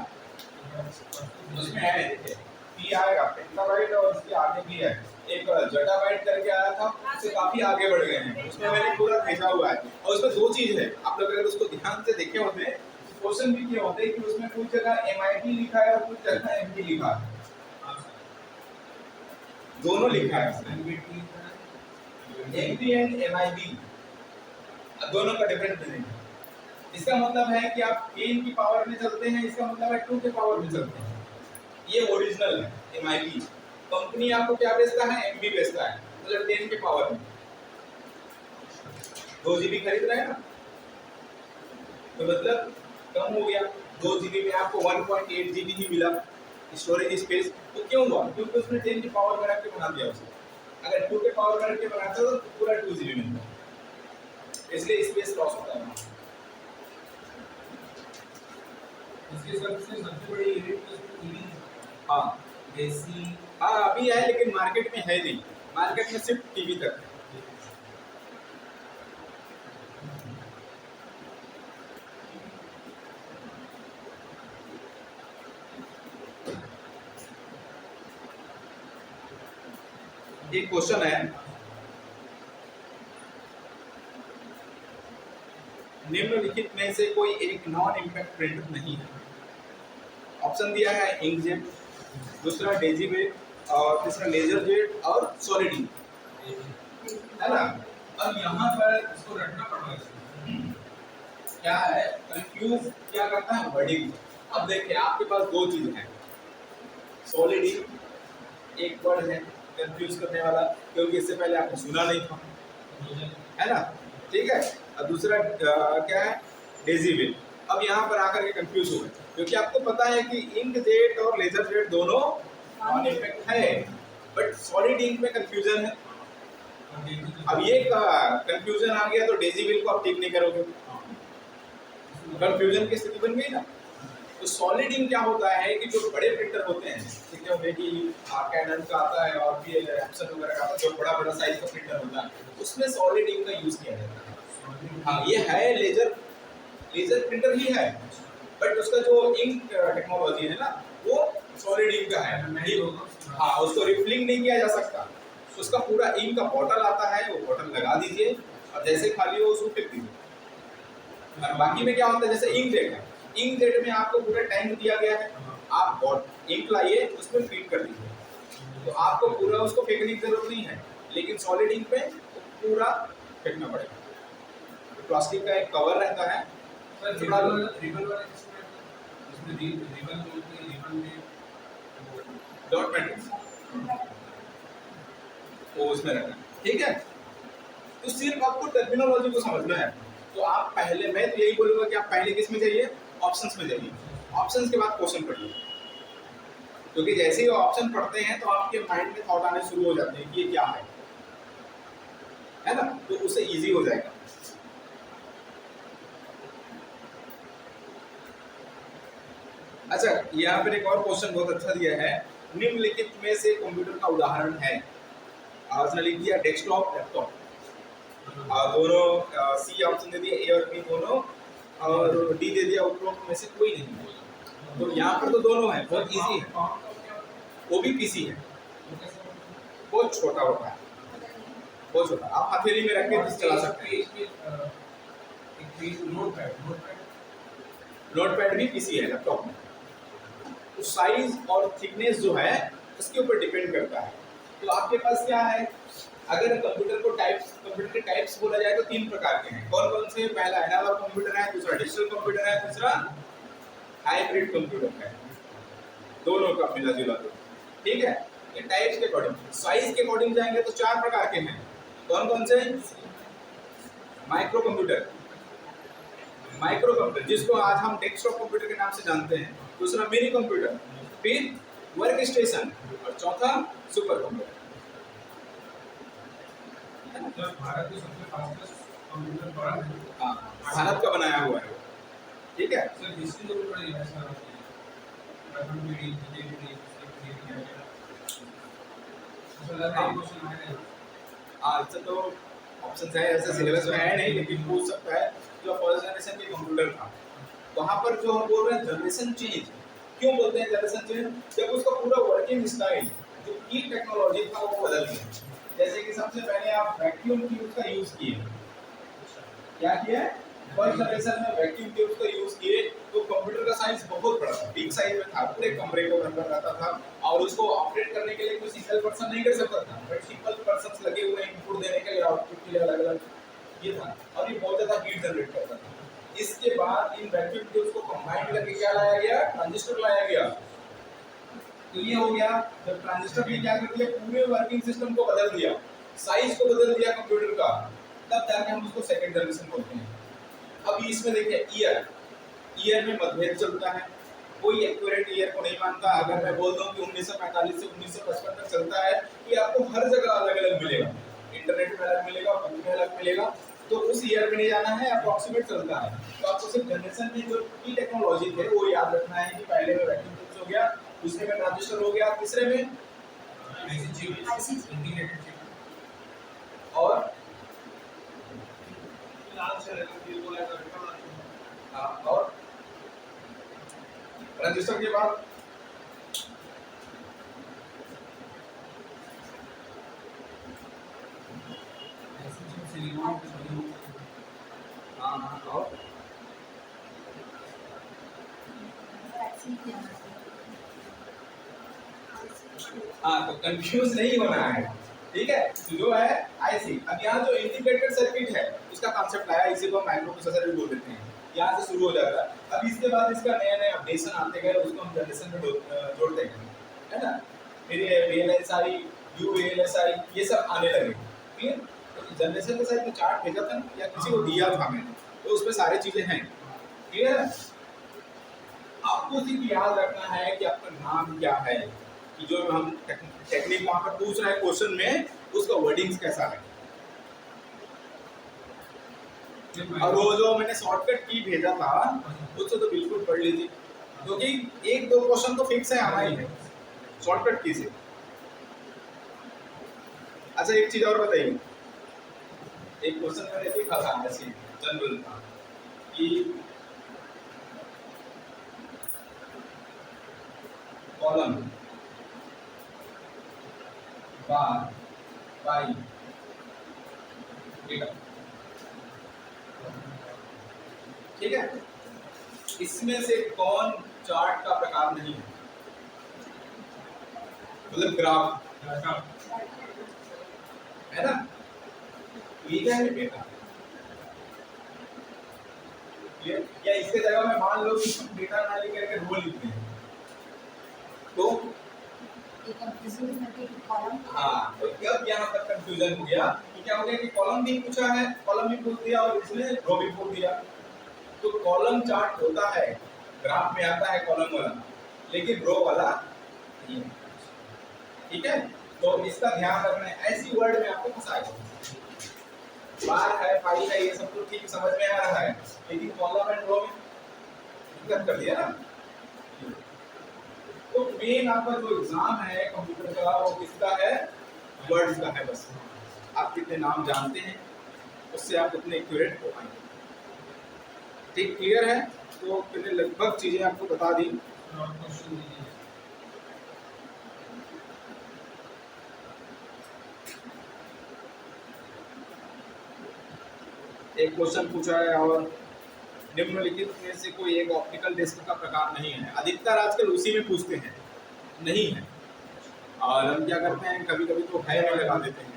उसमें है देखिए पी आएगा पेंटाबाइट और उसके आगे भी है एक जटाबाइट करके आया था, उससे काफी आगे बढ़ गए हैं, उसमें मैंने पूरा भेजा हुआ है। और उसमें दो चीज है, आप लोग अगर उसको ध्यान से देखे होते क्वेश्चन भी किए होते कि उसमें कुछ जगह एमआईटी लिखा है और कुछ जगह एमपी लिखा है, दोनों लिखा है उसमें, एमपी एंड एमआईबी दोनों का डिफरेंस देंगे। इसका मतलब है कि आप 10 की पावर में चलते हैं, इसका मतलब है 2 के पावर में चलते हैं, ये ओरिजिनल है एमआईबी। कंपनी आपको क्या बेचता है, एमबी बेचता है, मतलब 10 के पावर में 2 जीबी खरीद रहे हैं ना, तो मतलब कम हो गया, 2 जीबी में आपको 1.8 जीबी ही मिला स्टोरेज स्पेस। तो क्यों हुआ, क्योंकि उसने 10 की पावर में रख के बना दिया उसे। अगर 2 के पावर में रख के बनाता तो पूरा 2 जीबी मिलता, इसलिए स्पेस लॉस होता है। इसके सबसे बड़ी यूनिट तो टीवी, हाँ एसी, हाँ अभी है लेकिन मार्केट में है नहीं, मार्केट में सिर्फ टीवी तक है। एक क्वेश्चन है, निम्नलिखित में से कोई एक नॉन इम्पैक्ट प्रिंटर नहीं है। ऑप्शन दिया है इंकजेट, दूसरा डेजीवेट और तीसरा लेजर जेट और सॉलिड इंक, है ना। अब यहाँ पर इसको रटना पड़ेगा। क्या है, कंफ्यूज क्या करता है वर्डिंग। अब देखिए आपके पास दो चीज है, सॉलिड इंक एक वर्ड है कंफ्यूज करने वाला, क्योंकि इससे पहले आपने सुना नहीं था, है ना, ठीक है। और दूसरा क्या है, डेजीवेट। अब यहाँ पर आकर के कंफ्यूज हो गए, क्योंकि आपको पता है कि इंक जेट और लेजर जेट दोनों नॉन इम्पैक्ट है, बट सॉलिड इंक में कंफ्यूजन है। अब ये कंफ्यूजन आ गया तो डेजीवेट को आप ठीक नहीं करोगे, कंफ्यूजन की स्थिति बन गई ना। तो सॉलिड इंक क्या होता है कि जो बड़े प्रिंटर होते हैं, ठीक है, कि कैनन का आता है और भी एप्सन वगैरह का आता है, जो बड़ा बड़ा साइज का प्रिंटर होता है, उसमें सॉलिड इंक का यूज किया जाता है। हाँ ये है लेजर प्रिंटर ही है, बट उसका जो इंक टेक्नोलॉजी है ना वो सॉलिड इंक का है। हाँ उसको रिफिलिंग नहीं किया जा सकता, उसका पूरा इंक का बॉटल आता है, वो बॉटल लगा दीजिए और जैसे खाली हो उसको फेंक दीजिए। और बाकी में क्या होता है, जैसे इंक जेट है, इंक जेट में आपको पूरा टैंक दिया गया है, आप इंक लाइए उसमें फीड कर दीजिए, तो आपको पूरा उसको फेंकने की जरूरत नहीं है। लेकिन सॉलिड इंक में पूरा फेंकना पड़ेगा। तो प्लास्टिक का एक कवर रहता है, रिबन वाला इसमें रिबन जो होती है, रिबन में डॉट मैट्रिक्स वो उसमें रखना, ठीक है। तो सिर्फ आपको टर्मिनोलॉजी को समझना है। तो आप पहले, मैं तो यही बोलूंगा कि आप पहले किस में जाइए, ऑप्शंस में जाइए, ऑप्शंस के बाद क्वेश्चन पढ़िए, क्योंकि जैसे ही ऑप्शन पढ़ते हैं तो आपके माइंड में थॉट आने शुरू हो जाते हैं कि ये क्या है ना, तो उससे इजी हो जाएगा। अच्छा यहाँ पर एक और क्वेश्चन बहुत अच्छा दिया है, निम्नलिखित में से कंप्यूटर का उदाहरण है। उसने लिख दिया डेस्कटॉप लैपटॉप, दोनों सी ऑप्शन दे दिया, ए और बी दोनों, और डी दे दिया उपरोक्त में से कोई नहीं। तो यहाँ पर तो दोनों है, बहुत इजी है। वो भी पीसी है, बहुत छोटा होता है, बहुत छोटा, आप हथेली में रख के चला सकते हैं। नोटपैड भी पीसी है लैपटॉप में, तो साइज और थिकनेस जो है उसके ऊपर डिपेंड करता है। तो आपके पास क्या है, अगर कंप्यूटर के टाइप्स बोला जाए तो 3 प्रकार के हैं। कौन कौन से? पहला एनालॉग कंप्यूटर है, दूसरा डिजिटल कंप्यूटर है, तीसरा हाइब्रिड कंप्यूटर है। दोनों का मिला जुला दो, ठीक है। ये टाइप्स के अकॉर्डिंग, साइज के अकॉर्डिंग जाएंगे तो 4 प्रकार के हैं। कौन कौन से? माइक्रो कंप्यूटर जिसको आज हम डेस्कटॉप कंप्यूटर के नाम से जानते हैं, दूसरा मिनी कंप्यूटर, फिर वर्क स्टेशन और चौथा सुपर कंप्यूटर। सर भारत में सबसे फास्टेस्ट कंप्यूटर बड़ा है। हाँ, भारत का बनाया हुआ है, ठीक है। सर हिस्ट्री तो बड़ी है सर, प्रथम पीढ़ी, द्वितीय पीढ़ी, तृतीय पीढ़ी क्या सर लगा है क्वेश्चन आएगा। आज तो ऑप्शन है, ऐसे सिलेबस में है नहीं, लेकिन पूछ सकता है। जो फर्स्ट जनरेशन के कंप्यूटर था, वहाँ पर जो हम बोल रहे हैं जनरेशन चेंज, क्यों बोलते हैं जनरेशन चेंज? जब उसका पूरा वर्किंग स्टाइल, जो की टेक्नोलॉजी था वो बदल गया। जैसे कि सबसे पहले आप वैक्यूम ट्यूब का यूज किए, क्या किया? फर्स्ट जनरेशन में वैक्यूम ट्यूब का यूज किए, तो कंप्यूटर का साइज बहुत बड़ा था, बिग साइज में था, पूरे कमरे को भर रहता था, और उसको ऑपरेट करने के लिए कोई सिंगल पर्सन नहीं कर सकता था, मल्टीपल पर्सन्स लगे हुए इनपुट देने के लिए, आउटपुट के लिए अलग अलग ये था, और ये बहुत ज्यादा हीट जनरेट करता था। इसके बाद इन वैक्यूम ट्यूब्स को कंबाइन करके क्या लाया गया? ट्रांजिस्टर लाया गया। तो ये हो गया, जब ट्रांजिस्टर ने क्या कर दिया, पूरे वर्किंग सिस्टम को बदल दिया, साइज को बदल दिया कंप्यूटर का, तब जाके हम उसको सेकंड जनरेशन बोलते हैं। अब इसमें देखिए ईयर में मतभेद चलता है, कोई एक्यूरेट ईयर को नहीं मानता। अगर मैं बोल दूं कि 1945 से 1955 तक चलता है, ये आपको हर जगह अलग अलग मिलेगा, इंटरनेट में अलग मिलेगा, बुक में अलग मिलेगा, तो उस ईयर में नहीं जाना है, अप्रॉक्सीमेट चलता है। तो आपको सिर्फ जनरेशन की जो की टेक्नोलॉजी थे वो याद रखना है कि पहले में वैक्यूम ट्यूब्स हो गया, दूसरे में ट्रांजिस्टर हो गया, तीसरे में इंटीग्रेटेड चिप और और ट्रांजिस्टर के बाद सिलिकॉन और हाँ, तो कंफ्यूज नहीं होना है, ठीक है। तो जो है आईसी, अब यहाँ जो इंटीग्रेटेड सर्किट है उसका कॉन्सेप्ट आया, इसी को माइक्रो प्रोसेसर भी बोल देते हैं, यहाँ से शुरू हो जाता है। अब इसके बाद इसका नया नया अपडेशन आते गए, उसको हम जनरेशन में जोड़ते गए, है ना। फिर ये VLSI, UALSI ये सब आने लगे, ठीक है। तो जनरेशन के साथ चार्ट भेजा था या किसी को दिया था मैंने, तो उसमें सारी चीजें हैं, ठीक है। आपको सिर्फ याद रखना है कि आपका नाम क्या है, कि जो हम टेक्निक वहां पर पूछ रहे हैं क्वेश्चन में, उसका वर्डिंग्स कैसा है। और वो जो मैंने शॉर्टकट की भेजा था उससे तो बिल्कुल पढ़ लीजिए, क्योंकि एक दो क्वेश्चन तो फिक्स है आना ही है शॉर्टकट की से। अच्छा एक चीज और बताइए, एक क्वेश्चन मैंने देखा था ऐसे जनरल था कि कॉलम बार बाई डेटा, ठीक है, इसमें से कौन चार्ट का प्रकार नहीं है? मतलब ग्राफ है ना, ये है डेटा। या इसके जगह में मान लो कि हम डेटा ना लिख करके रो लिखते हैं, तो हाँ, तो अब यहाँ तक कंफ्यूजन हो गया कि क्या हो गया कि कॉलम भी पूछा है, कॉलम भी पूछ दिया और इसमें रो भी पूछ दिया। तो कॉलम चार्ट होता है, ग्राफ में आता है कॉलम वाला, लेकिन रो वाला नहीं, ठीक है। तो इसका ध्यान रखना है, ऐसी वर्ड में आपको फंसाएगा। बार है, पाई है, ये सब तो ठीक समझ में आ रहा है, लेकिन कॉलम एंड रो में दिक्कत कर दिया ना। तो मेन आपका जो एग्जाम है कंप्यूटर का वो किसका है? वर्ड्स का है। बस आप कितने नाम जानते हैं उससे आप उतने एक्यूरेट हो पाएंगे, ठीक, क्लियर है। तो मैंने लगभग चीजें आपको बता दी। एक क्वेश्चन पूछा है और निम्नलिखित में से कोई एक ऑप्टिकल डिस्क का प्रकार नहीं है। अधिकतर आजकल उसी में पूछते हैं, नहीं है। और हम क्या करते हैं, कभी कभी तो है में लगा देते हैं।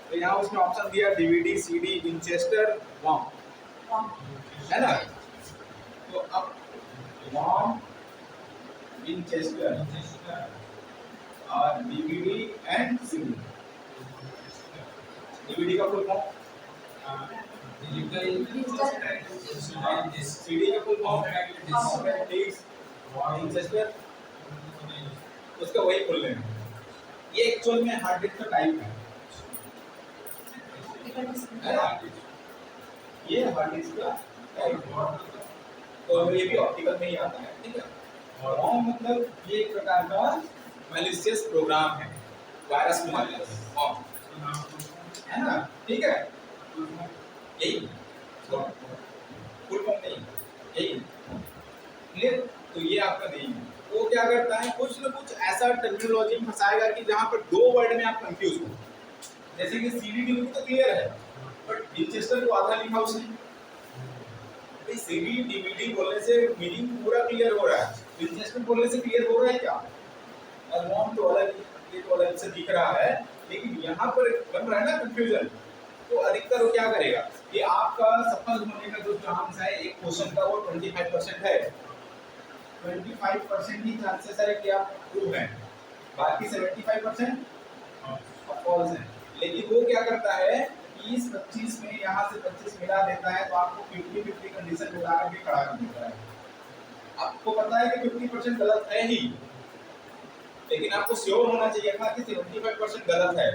तो यहाँ उसने ऑप्शन दिया डीवीडी, सीडी, विंचेस्टर, वॉम, है ना। तो अब वॉम, विंचेस्टर और डीवीडी एंड सीडी। डीवीडी का फुल फॉर्म, सीडी का फुल फॉर्म, विंचेस्टर, उसका वही फुल नेम है। ये एक्चुअल में हार्ड डिस्क का टाइप है ना? ये हार्ड डिस्क का टाइप है, तो ये भी ऑप्टिकल में ही आता है, ठीक है। और वॉम मतलब ये एक प्रकार का मैलिशियस प्रोग्राम है, वायरस में वॉम, है ना, ठीक है। यही फुल फॉर्म नहीं, यही क्लियर। तो ये आपका नहीं है। वो क्या करता है, कुछ न कुछ ऐसा टर्मिनोलॉजी में फंसाएगा कि जहां पर दो वर्ड में आप कंफ्यूज हो। जैसे कि सीडी डीवीडी तो क्लियर है, बट विंचेस्टर को आधा लिखा उसने। सीडी डीवीडी बोलने से मीनिंग पूरा क्लियर हो रहा है, विंचेस्टर बोलने से क्लियर हो रहा है क्या? और वॉम तो अलग, ये तो अलग से दिख रहा है, लेकिन यहाँ पर बन रहा है ना कंफ्यूजन। तो अधिकतर वो क्या करेगा कि आपका सफल होने का जो चांस है एक क्वेश्चन का वो 25% है। 25% ही चांसेस है कि आप ट्रू हैं, बाकी 75% फॉल्स है। लेकिन वो क्या करता है, 20-25 में यहाँ से 25 मिला देता है, तो आपको 50-50 कंडीशन मिला के खड़ा कर देता है। आपको पता है कि 50% गलत है ही, लेकिन आपको श्योर होना चाहिए था कि 75% गलत है,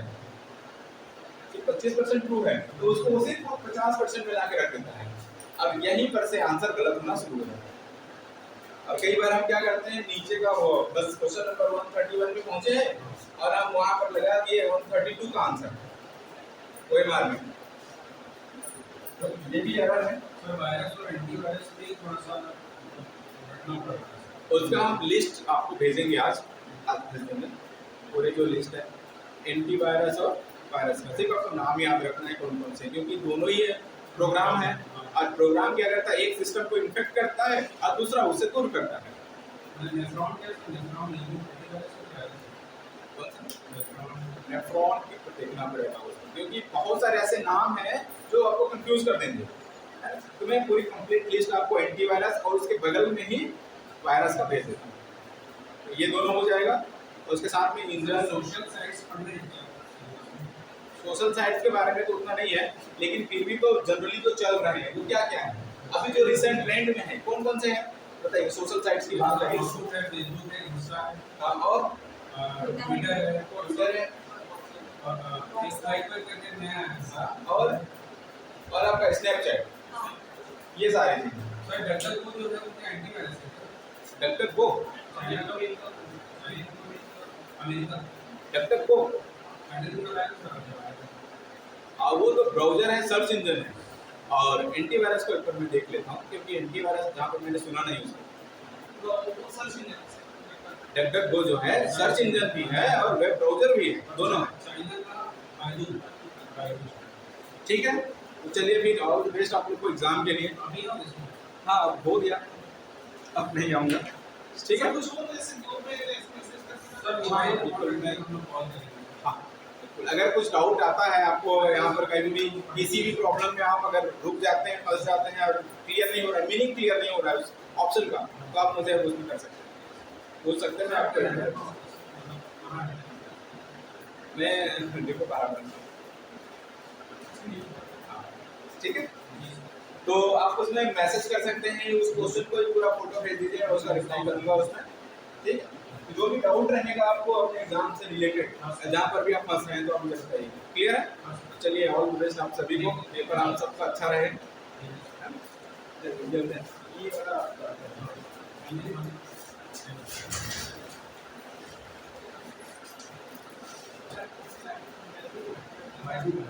25% ट्रू है, तो उसको उसी को 50% मिला के रख देता है। अब यहीं पर से आंसर गलत होना शुरू हो जाता है। और कई बार हम क्या करते हैं, नीचे का वो बस क्वेश्चन नंबर 131 पे पहुंचे हैं और हम वहां पर लगा दिए 132 का आंसर, कोई मार नहीं। तो ये भी एरर है। सर वायरस और एंटीवायरस में थोड़ा सा रखना पड़ेगा। उसका हम लिस्ट आपको भेजेंगे आज भेज देंगे, पूरे जो लिस्ट है एंटीवायरस और वायरस का। सिर्फ आपको नाम याद रखना है कौन कौन से, क्योंकि दोनों ही प्रोग्राम है। और प्रोग्राम क्या करता है, एक सिस्टम को इन्फेक्ट करता है और दूसरा उसे दूर करता है। नेफ्रॉन टेस्ट, नेफ्रॉन एंटीवायरस नेफ्रॉन को देखना पड़ेगा उसको, क्योंकि बहुत सारे ऐसे नाम हैं जो आपको कंफ्यूज कर देंगे। तो मैं पूरी कंप्लीट लिस्ट आपको एंटीवायरस और उसके बगल में ही वायरस का भेज देता हूँ। तो ये दोनों हो जाएगा, और उसके साथ में इंजन। सोशल साइट्स पढ़ने हैं। सोशल साइट्स के बारे में तो उतना नहीं है, लेकिन फिर भी तो जनरली तो चल रहे हैं। वो क्या क्या है अभी जो रिसेंट ट्रेंड में है, कौन कौन से हैं बताइए। सोशल साइट्स की बात करें, फेसबुक है, इंस्टा है, और ट्विटर है, ट्विटर है, और स्लाइड पर करके नया है, और आपका स्नैपचैट, ये सारे चीजें। सर डॉक्टर को जो है उनका एंटीवायरस है। डॉक्टर को चाइना का भी अमेरिका डॉक्टर को अमेरिका वायरस वो तो ब्राउजर है, सर्च इंजन है। और एंटीवायरस को एक बार मैं देख लेता हूँ, क्योंकि एंटीवायरस जहाँ पर मैंने सुना नहीं उसको। तो सर्च इंजन डॉक्टर गो जो है सर्च इंजन भी है और वेब ब्राउजर भी है, दोनों है। चाइना का बायजू। ठीक है, तो चलिए फिर ऑल द बेस्ट आप लोग को एग्जाम के लिए। अभी हो इसमें हाँ हो गया, अब नहीं आऊँगा, ठीक है। कुछ हो तो ऐसे ग्रुप में मैसेज कर सर मोबाइल बिल्कुल मैं हम लोग कॉल करेंगे। हाँ बिल्कुल, अगर कुछ डाउट आता है आपको यहाँ पर कहीं भी किसी भी प्रॉब्लम में आप अगर रुक जाते हैं, फंस जाते हैं और क्लियर नहीं हो रहा है, मीनिंग क्लियर नहीं हो रहा है उस ऑप्शन का, तो आप मुझे पूछ कर सकते हैं, पूछ सकते हैं। मैं आपको मैं देखो बराबर, ठीक है। तो आप उसमें मैसेज कर सकते हैं, उस क्वेश्चन को पूरा फोटो भेज दीजिए और उसका रिप्लाई करूँगा उसमें, ठीक है। जो भी डाउट रहेगा आपको अपने एग्जाम से रिलेटेड, जहाँ पर भी आप फंस रहे हैं तो आप मुझे बताइए, क्लियर है। चलिए ऑल द बेस्ट आप सभी को, पेपर आप सबका अच्छा रहे। ये वाला